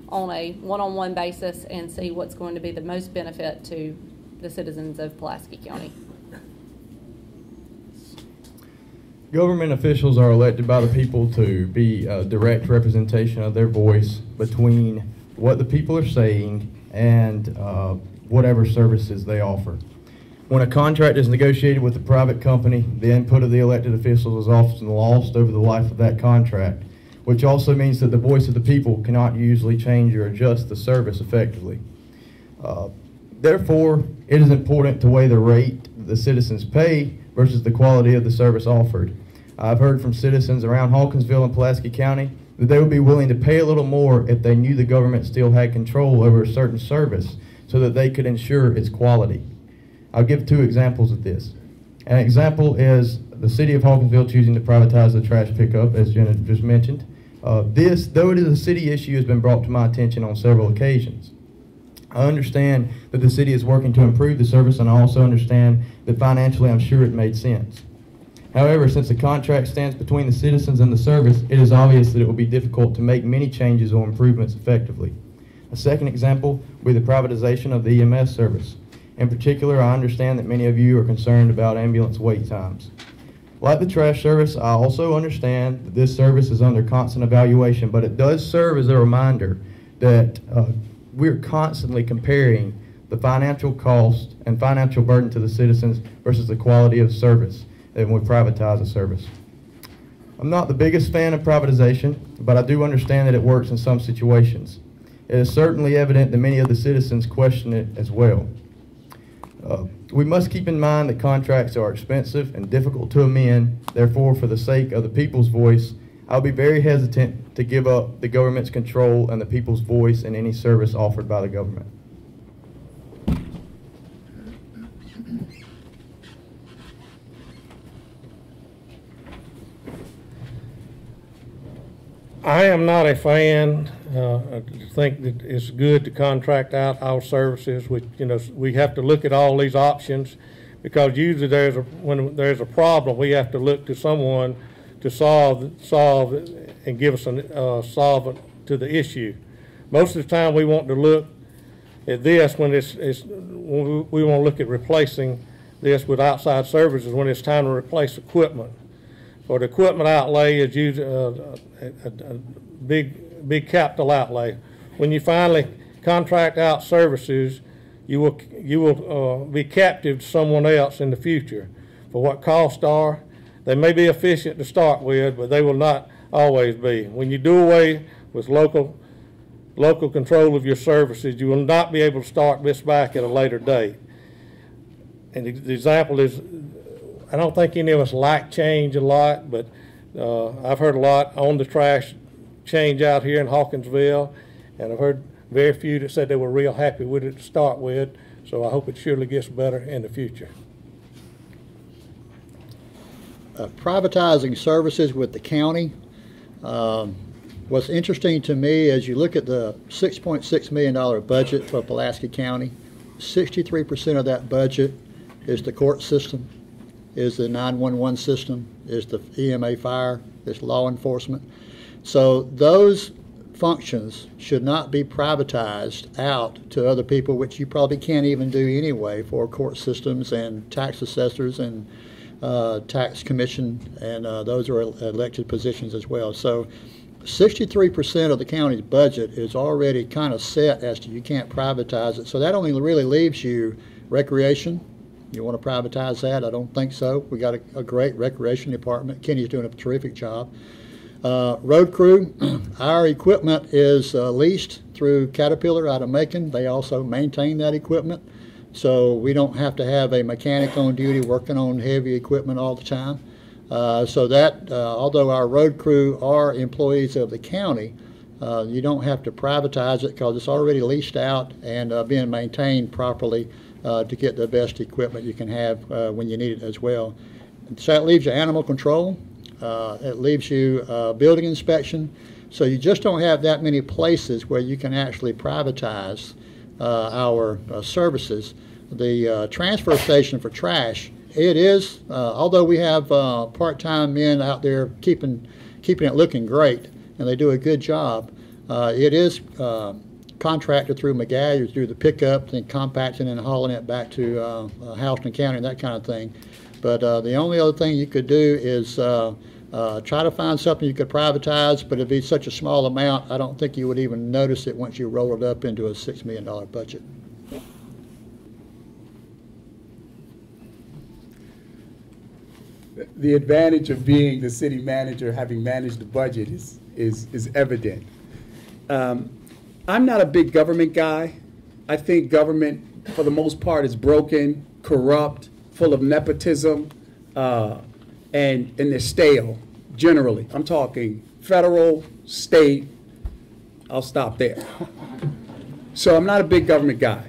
on a one-on-one basis and see what's going to be the most benefit to the citizens of Pulaski County. Government officials are elected by the people to be a direct representation of their voice between what the people are saying and whatever services they offer. When a contract is negotiated with a private company, the input of the elected officials is often lost over the life of that contract, which also means that the voice of the people cannot usually change or adjust the service effectively. Therefore, it is important to weigh the rate the citizens pay versus the quality of the service offered. I've heard from citizens around Hawkinsville and Pulaski County that they would be willing to pay a little more if they knew the government still had control over a certain service so that they could ensure its quality. I'll give two examples of this. An example is the city of Hawkinsville choosing to privatize the trash pickup, as Jenna just mentioned. This, though it is a city issue, has been brought to my attention on several occasions. I understand that the city is working to improve the service, and I also understand that financially I'm sure it made sense. However, since the contract stands between the citizens and the service, it is obvious that it will be difficult to make many changes or improvements effectively. A second example would be the privatization of the EMS service. In particular, I understand that many of you are concerned about ambulance wait times. Like the trash service, I also understand that this service is under constant evaluation, but it does serve as a reminder that we're constantly comparing the financial cost and financial burden to the citizens versus the quality of service when we privatize a service. I'm not the biggest fan of privatization, but I do understand that it works in some situations. It is certainly evident that many of the citizens question it as well. We must keep in mind that contracts are expensive and difficult to amend. Therefore, for the sake of the people's voice, I'll be very hesitant to give up the government's control and the people's voice in any service offered by the government. I am not a fan. I think that it's good to contract out our services. We have to look at all these options, because usually when there's a problem, we have to look to someone to solve and give us a solvent to the issue. Most of the time, we want to look at this when we want to look at replacing this with outside services when it's time to replace equipment. For the equipment outlay is usually a big capital outlay. When you finally contract out services, you will be captive to someone else in the future for what costs are. They may be efficient to start with, but they will not always be. When you do away with local control of your services, you will not be able to start this back at a later date. And the example is, I don't think any of us like change a lot, but I've heard a lot on the trash change out here in Hawkinsville, and I've heard very few that said they were real happy with it to start with, so I hope it surely gets better in the future. Privatizing services with the county. What's interesting to me is you look at the $6.6 million budget for Pulaski County, 63% of that budget is the court system, is the 911 system, is the EMA fire, is law enforcement. So those functions should not be privatized out to other people, which you probably can't even do anyway for court systems and tax assessors and tax commission, and those are elected positions as well. So 63% of the county's budget is already kind of set as to you can't privatize it. So that only really leaves you recreation. You want to privatize that? I don't think so. We got a great recreation department. Kenny's doing a terrific job. Road crew, our equipment is leased through Caterpillar out of Macon. They also maintain that equipment. So we don't have to have a mechanic on duty working on heavy equipment all the time. So that, although our road crew are employees of the county, you don't have to privatize it because it's already leased out and being maintained properly to get the best equipment you can have when you need it as well. So that leaves you animal control. It leaves you building inspection. So you just don't have that many places where you can actually privatize our services. The transfer station for trash, it is, although we have part-time men out there keeping it looking great, and they do a good job, it is contracted through McGahy to do the pickup and compacting and hauling it back to Houston County and that kind of thing. But the only other thing you could do is try to find something you could privatize, but it'd be such a small amount, I don't think you would even notice it once you roll it up into a $6 million budget. The advantage of being the city manager, having managed the budget, is evident. I'm not a big government guy. I think government, for the most part, is broken, corrupt, full of nepotism, and they're stale, generally. I'm talking federal, state. I'll stop there. So I'm not a big government guy.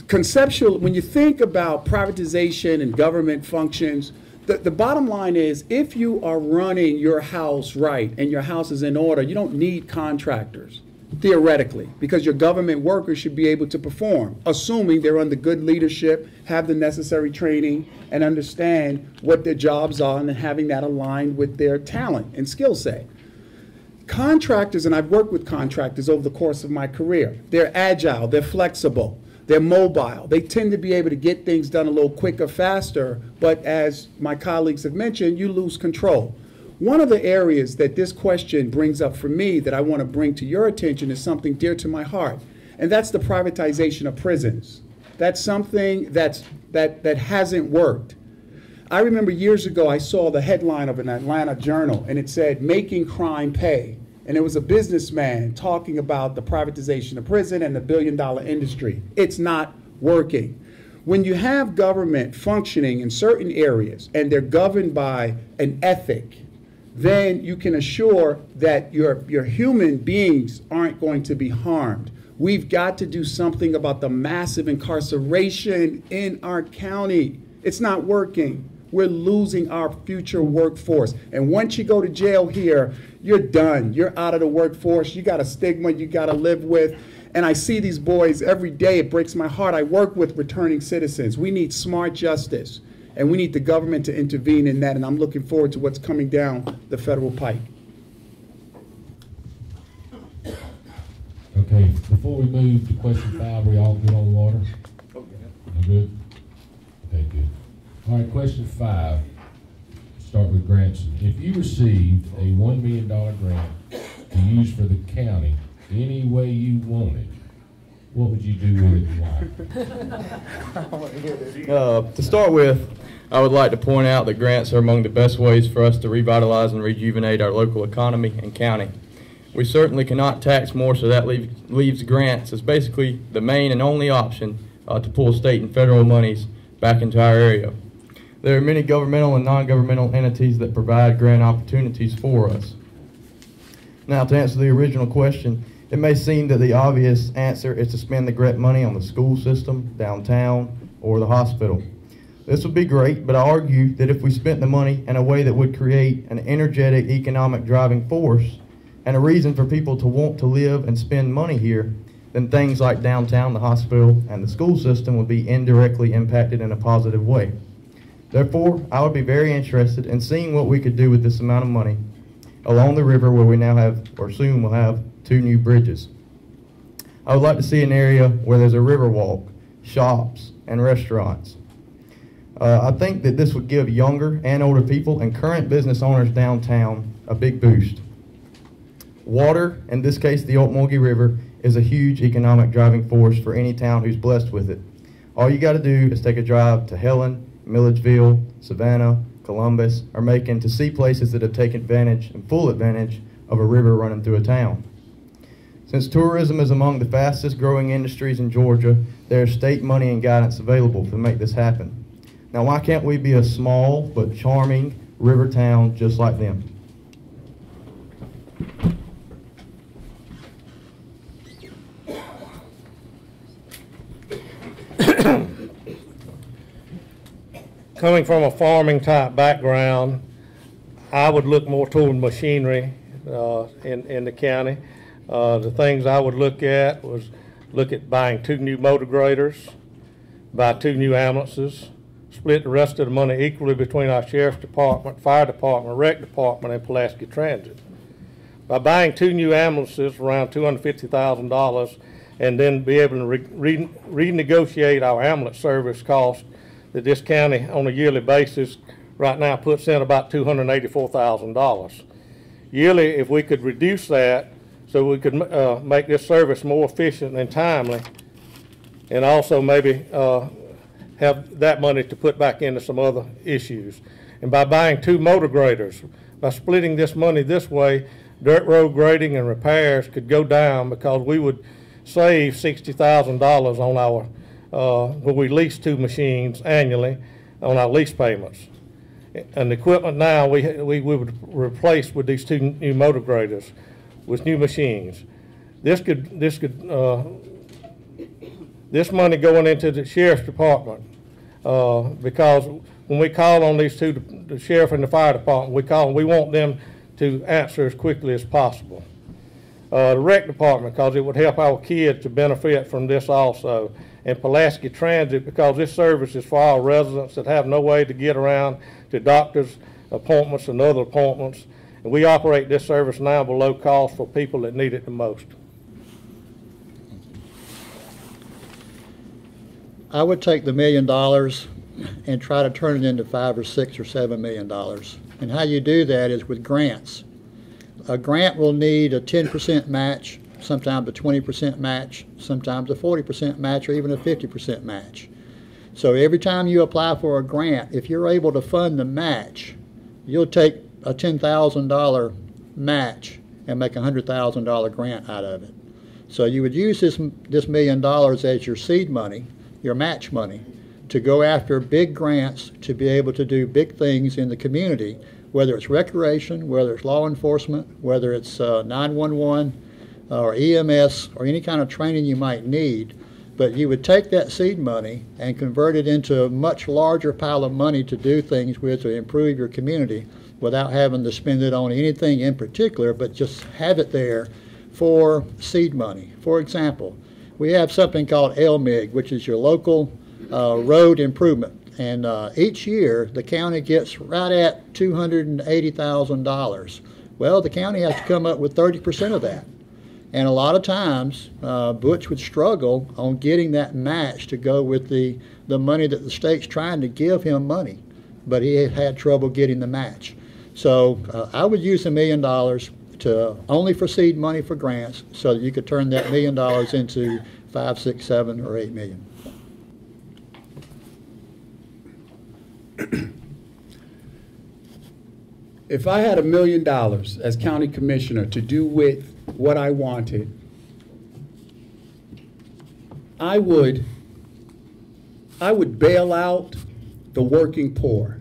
Conceptual, when you think about privatization and government functions, the bottom line is, if you are running your house right and your house is in order, you don't need contractors, theoretically, because your government workers should be able to perform, assuming they're under good leadership, have the necessary training, and understand what their jobs are, and then having that aligned with their talent and skill set. Contractors, and I've worked with contractors over the course of my career, they're agile, they're flexible. They're mobile. They tend to be able to get things done a little quicker, faster, but as my colleagues have mentioned, you lose control. One of the areas that this question brings up for me that I want to bring to your attention is something dear to my heart, and that's the privatization of prisons. That's something that hasn't worked. I remember years ago I saw the headline of an Atlanta journal, and it said, "Making Crime Pay." And it was a businessman talking about the privatization of prison and the billion-dollar industry. It's not working. When you have government functioning in certain areas and they're governed by an ethic, then you can assure that your human beings aren't going to be harmed. We've got to do something about the massive incarceration in our county. It's not working. We're losing our future workforce. And once you go to jail here, you're done. You're out of the workforce. You got a stigma you got to live with. And I see these boys every day. It breaks my heart. I work with returning citizens. We need smart justice, and we need the government to intervene in that. And I'm looking forward to what's coming down the federal pipe. Okay, before we move to question 5, we all good on water? Okay. Good? Okay, good. All right, question 5. Start with Granson. If you received a $1 million grant to use for the county any way you wanted, what would you do with it and why? To start with, I would like to point out that grants are among the best ways for us to revitalize and rejuvenate our local economy and county. We certainly cannot tax more, so that leaves grants as basically the main and only option to pull state and federal monies back into our area. There are many governmental and non-governmental entities that provide grant opportunities for us. Now, to answer the original question, it may seem that the obvious answer is to spend the grant money on the school system, downtown, or the hospital. This would be great, but I argue that if we spent the money in a way that would create an energetic economic driving force and a reason for people to want to live and spend money here, then things like downtown, the hospital, and the school system would be indirectly impacted in a positive way. Therefore, I would be very interested in seeing what we could do with this amount of money along the river where we now have, or soon will have, 2 new bridges. I would like to see an area where there's a river walk, shops, and restaurants. I think that this would give younger and older people and current business owners downtown a big boost. Water, in this case the Ocmulgee River, is a huge economic driving force for any town who's blessed with it. All you got to do is take a drive to Helen, Milledgeville, Savannah, Columbus, or Macon to see places that have taken advantage and full advantage of a river running through a town. Since tourism is among the fastest growing industries in Georgia, there is state money and guidance available to make this happen. Now, why can't we be a small but charming river town just like them? Coming from a farming type background, I would look more toward machinery in the county. The things I would look at was look at buying 2 new motor graders, buy 2 new ambulances, split the rest of the money equally between our sheriff's department, fire department, rec department, and Pulaski Transit. By buying 2 new ambulances around $250,000 and then be able to renegotiate our ambulance service cost that this county on a yearly basis right now puts in about $284,000. Yearly, if we could reduce that so we could make this service more efficient and timely, and also maybe have that money to put back into some other issues. And by buying 2 motor graders, by splitting this money this way, dirt road grading and repairs could go down because we would save $60,000 on our when we lease 2 machines annually on our lease payments. And the equipment now we would replace with these 2 new motor graders with new machines. This money going into the sheriff's department because when we call on these 2, the sheriff and the fire department, we want them to answer as quickly as possible. The rec department, because it would help our kids to benefit from this also. And Pulaski Transit, because this service is for our residents that have no way to get around to doctors' appointments and other appointments. And we operate this service now below cost for people that need it the most. I would take the $1 million and try to turn it into $5 or $6 or $7 million. And how you do that is with grants. A grant will need a 10% match, sometimes a 20% match, sometimes a 40% match, or even a 50% match. So every time you apply for a grant, if you're able to fund the match, you'll take a $10,000 match and make a $100,000 grant out of it. So you would use this $1 million as your seed money, your match money, to go after big grants to be able to do big things in the community, whether it's recreation, whether it's law enforcement, whether it's 911 or EMS or any kind of training you might need. But you would take that seed money and convert it into a much larger pile of money to do things with to improve your community without having to spend it on anything in particular, but just have it there for seed money. For example, we have something called LMIG, which is your local road improvement. And each year, the county gets right at $280,000. Well, the county has to come up with 30% of that. And a lot of times, Butch would struggle on getting that match to go with the money that the state's trying to give him money. But he had trouble getting the match. So I would use $1 million to only for seed money for grants so that you could turn that $1 million into 5, 6, 7, or 8 million. If I had $1 million as county commissioner to do with what I wanted, I would bail out the working poor.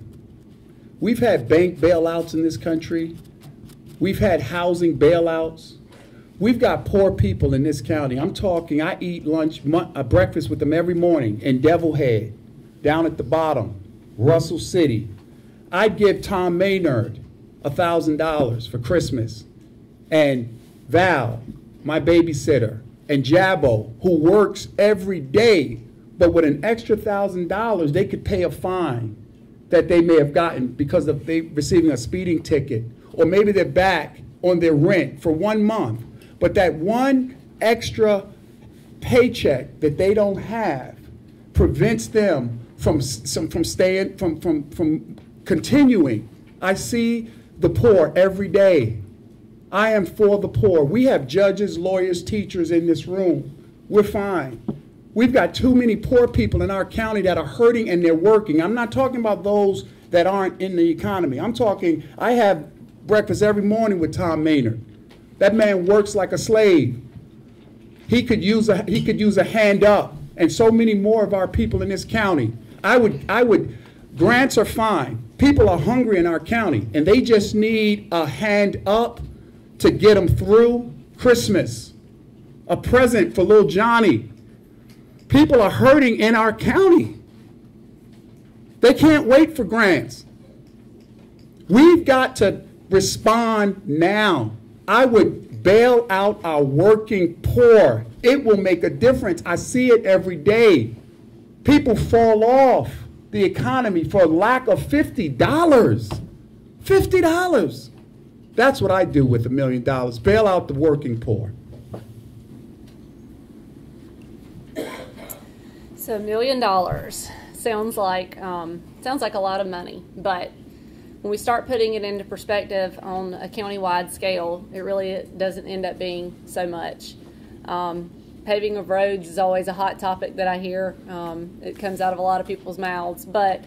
We've had bank bailouts in this country. We've had housing bailouts. We've got poor people in this county. I'm talking, I eat breakfast with them every morning in Devil Head, down at the bottom, Russell City. I'd give Tom Maynard $1,000 for Christmas, and Val, my babysitter, and Jabbo, who works every day, but with an extra $1,000, they could pay a fine that they may have gotten because of they receiving a speeding ticket, or maybe they're back on their rent for 1 month. But that one extra paycheck that they don't have prevents them from continuing. I see the poor every day. I am for the poor. We have judges, lawyers, teachers in this room. We're fine. We've got too many poor people in our county that are hurting and they're working. I'm not talking about those that aren't in the economy. I'm talking, I have breakfast every morning with Tom Maynard. That man works like a slave. He could use a hand up, and so many more of our people in this county. Grants are fine. People are hungry in our county, and they just need a hand up to get them through Christmas. A present for little Johnny. People are hurting in our county. They can't wait for grants. We've got to respond now. I would bail out our working poor. It will make a difference. I see it every day. People fall off the economy for lack of $50. $50. That's what I do with $1 million. Bail out the working poor. So $1 million sounds like a lot of money, but when we start putting it into perspective on a county-wide scale, it really doesn't end up being so much. Paving of roads is always a hot topic that I hear. It comes out of a lot of people's mouths, but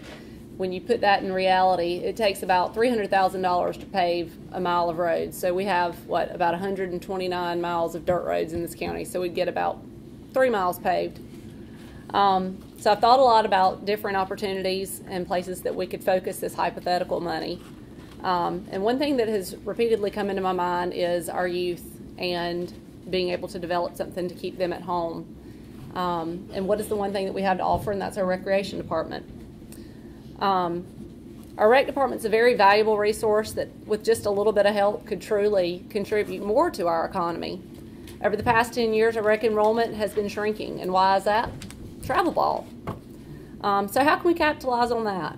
when you put that in reality, it takes about $300,000 to pave a mile of roads. So we have, about 129 miles of dirt roads in this county, so we'd get about 3 miles paved. So I've thought a lot about different opportunities and places that we could focus this hypothetical money. And one thing that has repeatedly come into my mind is our youth and being able to develop something to keep them at home. And what is the one thing that we have to offer, and that's our recreation department. Our rec department is a very valuable resource that, with just a little bit of help, could truly contribute more to our economy. Over the past 10 years, our rec enrollment has been shrinking, and why is that? Travel ball. So how can we capitalize on that?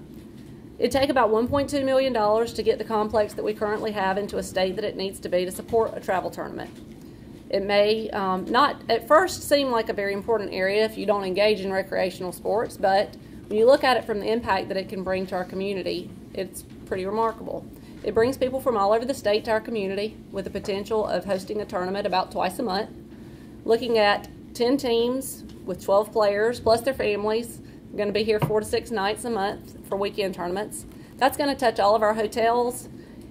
It'd take about $1.2 million to get the complex that we currently have into a state that it needs to be to support a travel tournament. It may not at first seem like a very important area if you don't engage in recreational sports, but when you look at it from the impact that it can bring to our community, it's pretty remarkable. It brings people from all over the state to our community with the potential of hosting a tournament about twice a month, looking at 10 teams with 12 players plus their families. We're going to be here 4 to 6 nights a month for weekend tournaments. That's going to touch all of our hotels.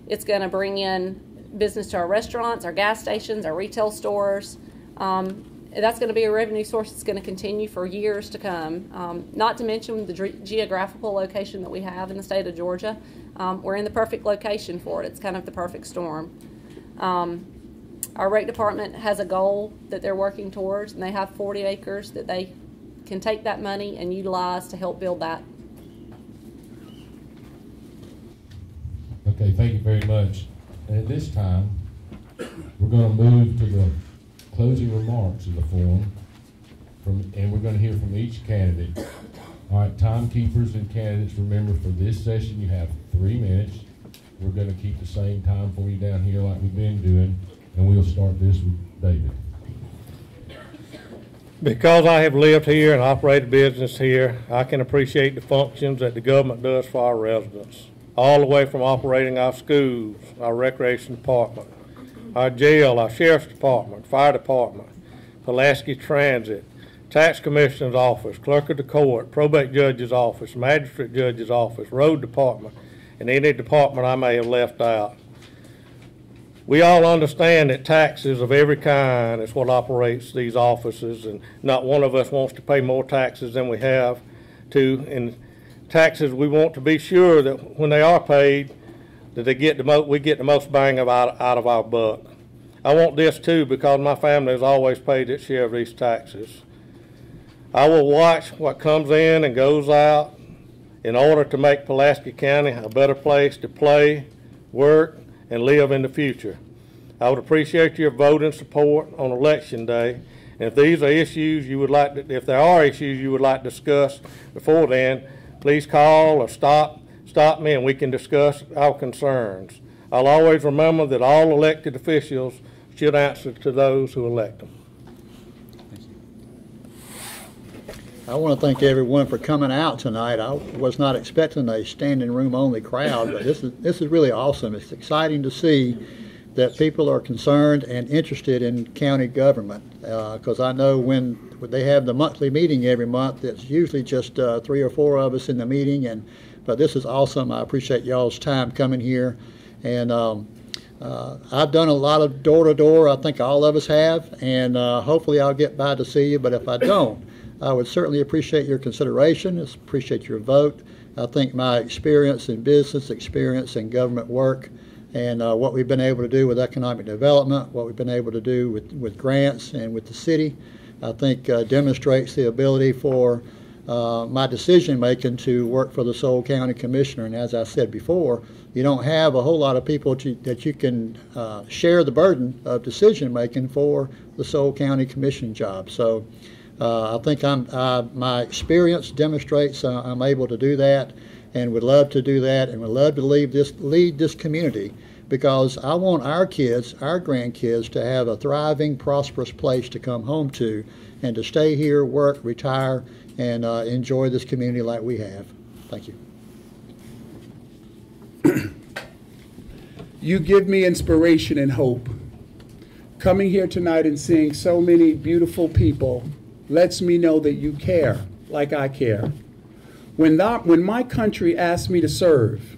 It's going to bring in business to our restaurants, our gas stations, our retail stores. That's going to be a revenue source that's going to continue for years to come. Not to mention the geographical location that we have in the state of Georgia. We're in the perfect location for it. It's kind of the perfect storm. Our rec department has a goal that they're working towards, and they have 40 acres that they can take that money and utilize to help build that. Okay, thank you very much. And at this time, we're going to move to the closing remarks of the forum, and we're going to hear from each candidate. All right, timekeepers and candidates, remember for this session you have 3 minutes. We're going to keep the same time for you down here like we've been doing, and we'll start this with David. Because I have lived here and operated business here, I can appreciate the functions that the government does for our residents, all the way from operating our schools, our recreation department, our jail, our sheriff's department, fire department, Pulaski Transit, tax commissioner's office, clerk of the court, probate judge's office, magistrate judge's office, road department, and any department I may have left out. We all understand that taxes of every kind is what operates these offices, and not one of us wants to pay more taxes than we have to. And taxes, we want to be sure that when they are paid, that we get the most bang out of our buck. I want this too because my family has always paid its share of these taxes. I will watch what comes in and goes out in order to make Pulaski County a better place to play, work, and live in the future. I would appreciate your vote and support on Election Day. And if these are issues you would like to, if there are issues you would like to discuss before then, please call or stop me and we can discuss our concerns. I'll always remember that all elected officials should answer to those who elect them. I want to thank everyone for coming out tonight. I was not expecting a standing room only crowd, but this is really awesome. It's exciting to see that people are concerned and interested in county government, because I know when they have the monthly meeting every month, it's usually just 3 or 4 of us in the meeting. But this is awesome. I appreciate y'all's time coming here, and I've done a lot of door-to-door. I think all of us have, and hopefully I'll get by to see you. But if I don't, I would certainly appreciate your consideration, appreciate your vote. I think my experience in business, experience in government work, and what we've been able to do with economic development, what we've been able to do with grants and with the city, I think demonstrates the ability for my decision making to work for the Soule County Commissioner. And as I said before, you don't have a whole lot of people that you can share the burden of decision making for the Soule County Commission job. So I think my experience demonstrates I'm able to do that, and would love to do that, and would love to lead this community, because I want our kids, our grandkids, to have a thriving, prosperous place to come home to, and to stay here, work, retire, and enjoy this community like we have. Thank you. You give me inspiration and hope. Coming here tonight and seeing so many beautiful people lets me know that you care like I care. When my country asked me to serve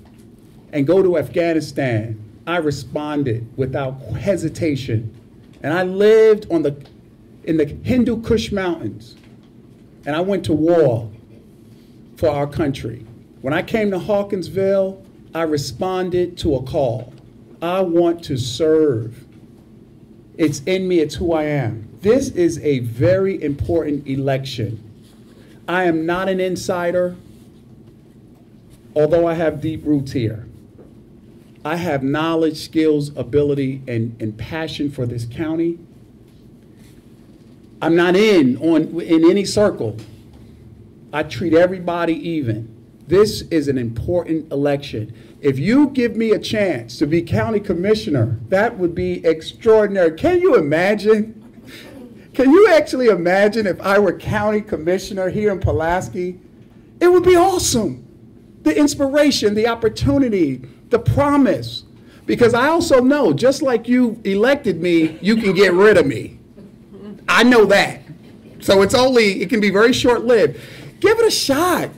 and go to Afghanistan, I responded without hesitation. And I lived in the Hindu Kush Mountains, and I went to war for our country. When I came to Hawkinsville, I responded to a call. I want to serve. It's in me, it's who I am. This is a very important election. I am not an insider, although I have deep roots here. I have knowledge, skills, ability, and passion for this county. I'm not in any circle. I treat everybody even. This is an important election. If you give me a chance to be county commissioner, that would be extraordinary. Can you imagine? Can you actually imagine if I were county commissioner here in Pulaski? It would be awesome. The inspiration, the opportunity, the promise. Because I also know, just like you elected me, you can get rid of me. I know that. So it can be very short-lived. Give it a shot.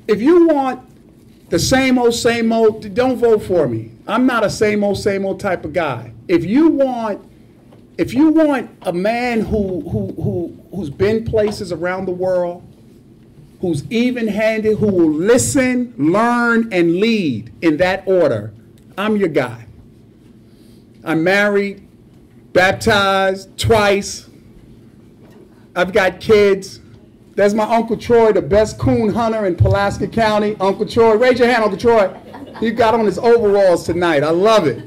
If you want the same old, don't vote for me. I'm not a same old type of guy. If you want a man who's been places around the world, who's even-handed, who will listen, learn, and lead in that order, I'm your guy. I'm married, baptized twice. I've got kids. There's my Uncle Troy, the best coon hunter in Pulaski County. Uncle Troy, raise your hand, Uncle Troy. He got on his overalls tonight. I love it.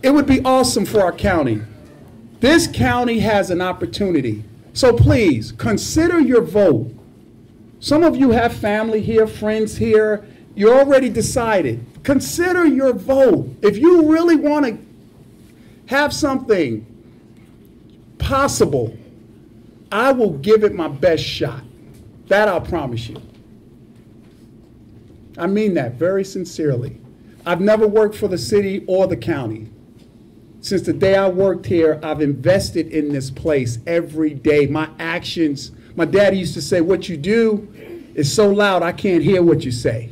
It would be awesome for our county. This county has an opportunity. So please, consider your vote. Some of you have family here, friends here. You already decided. Consider your vote. If you really want to have something possible, I will give it my best shot. That I'll promise you. I mean that very sincerely. I've never worked for the city or the county. Since the day I worked here, I've invested in this place every day. My actions, my daddy used to say, what you do is so loud I can't hear what you say.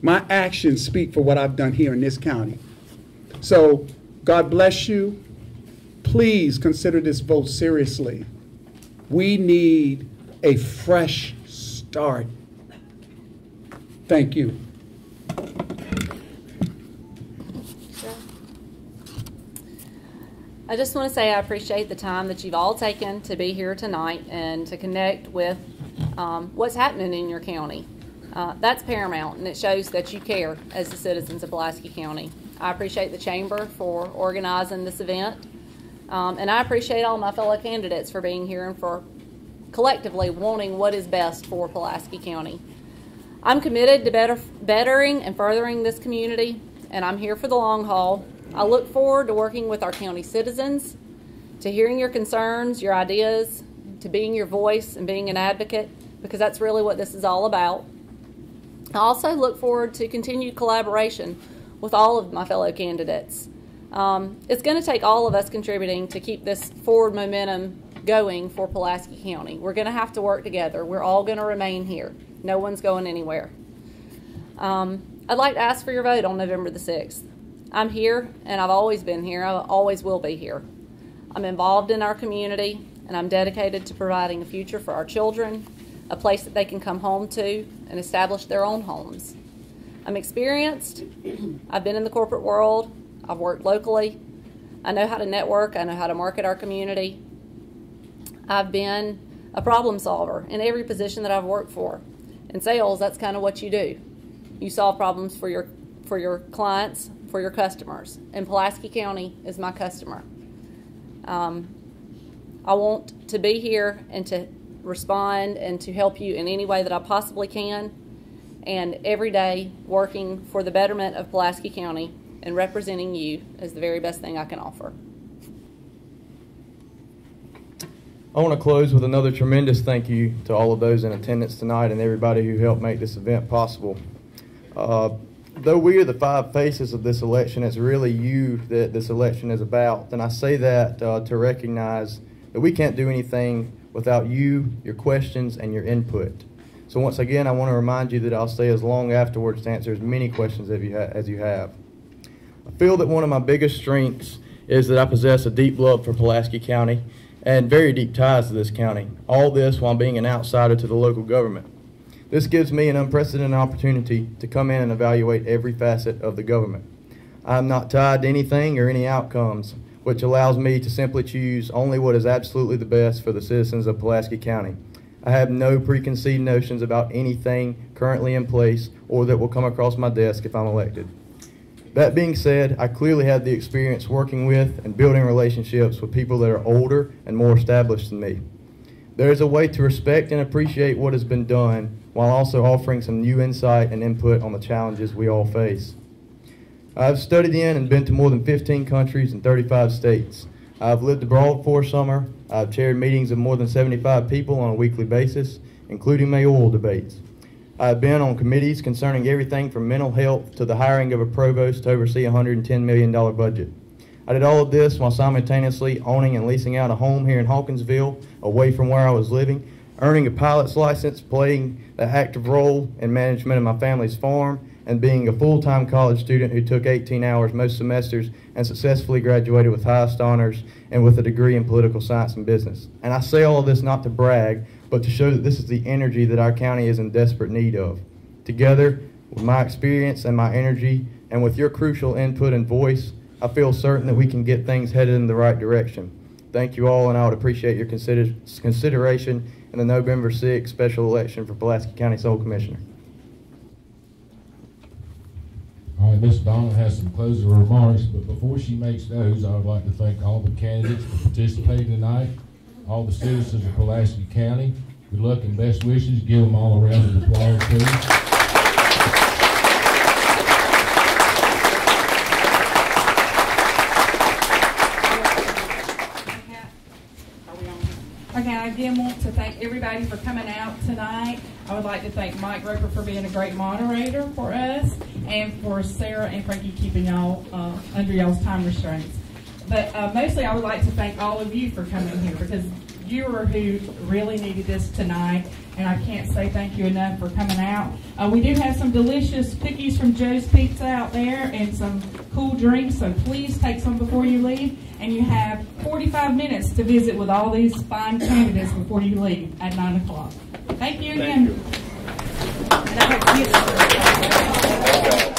My actions speak for what I've done here in this county. So God bless you. Please consider this vote seriously. We need a fresh start. Thank you. I just want to say I appreciate the time that you've all taken to be here tonight and to connect with what's happening in your county. That's paramount, and it shows that you care as the citizens of Pulaski County. I appreciate the Chamber for organizing this event, and I appreciate all my fellow candidates for being here and for collectively wanting what is best for Pulaski County. I'm committed to bettering and furthering this community, and I'm here for the long haul. I look forward to working with our county citizens, to hearing your concerns, your ideas, to being your voice and being an advocate, because that's really what this is all about. I also look forward to continued collaboration with all of my fellow candidates. It's going to take all of us contributing to keep this forward momentum going for Pulaski County. We're going to have to work together. We're all going to remain here. No one's going anywhere. I'd like to ask for your vote on November the 6th. I'm here, and I've always been here. I always will be here. I'm involved in our community, and I'm dedicated to providing a future for our children, a place that they can come home to and establish their own homes. I'm experienced. I've been in the corporate world. I've worked locally. I know how to network. I know how to market our community. I've been a problem solver in every position that I've worked for. In sales, that's kind of what you do. You solve problems for your clients, for your customers, and Pulaski County is my customer. I want to be here and to respond and to help you in any way that I possibly can, and every day working for the betterment of Pulaski County and representing you is the very best thing I can offer. I want to close with another tremendous thank you to all of those in attendance tonight and everybody who helped make this event possible. Though we are the five faces of this election, it's really you that this election is about. And I say that to recognize that we can't do anything without you, your questions, and your input. So once again, I want to remind you that I'll stay as long afterwards to answer as many questions as you have. I feel that one of my biggest strengths is that I possess a deep love for Pulaski County and very deep ties to this county. All this while being an outsider to the local government. This gives me an unprecedented opportunity to come in and evaluate every facet of the government. I'm not tied to anything or any outcomes, which allows me to simply choose only what is absolutely the best for the citizens of Pulaski County. I have no preconceived notions about anything currently in place or that will come across my desk if I'm elected. That being said, I clearly have the experience working with and building relationships with people that are older and more established than me. There is a way to respect and appreciate what has been done while also offering some new insight and input on the challenges we all face. I've studied in and been to more than 15 countries and 35 states. I've lived abroad for a summer. I've chaired meetings of more than 75 people on a weekly basis, including mayoral debates. I've been on committees concerning everything from mental health to the hiring of a provost to oversee a $110 million budget. I did all of this while simultaneously owning and leasing out a home here in Hawkinsville, away from where I was living, earning a pilot's license, playing an active role in management of my family's farm, and being a full-time college student who took 18 hours most semesters and successfully graduated with highest honors and with a degree in political science and business. And I say all of this not to brag, but to show that this is the energy that our county is in desperate need of. Together, with my experience and my energy, and with your crucial input and voice, I feel certain that we can get things headed in the right direction. Thank you all, and I would appreciate your consideration in the November 6th special election for Pulaski County Sole Commissioner. All right, Ms. Donna has some closing remarks, but before she makes those, I would like to thank all the candidates for participating tonight, all the citizens of Pulaski County. Good luck and best wishes. Give them all a round of applause, please. Okay, I again want to thank everybody for coming out tonight. I would like to thank Mike Roper for being a great moderator for us. and for Sarah and Frankie keeping y'all under y'all's time restraints. But mostly I would like to thank all of you for coming here, because you are who really needed this tonight, and I can't say thank you enough for coming out. We do have some delicious cookies from Joe's Pizza out there and some cool drinks, so please take some before you leave. And you have 45 minutes to visit with all these fine candidates before you leave at 9 o'clock. Thank you again. Thank you.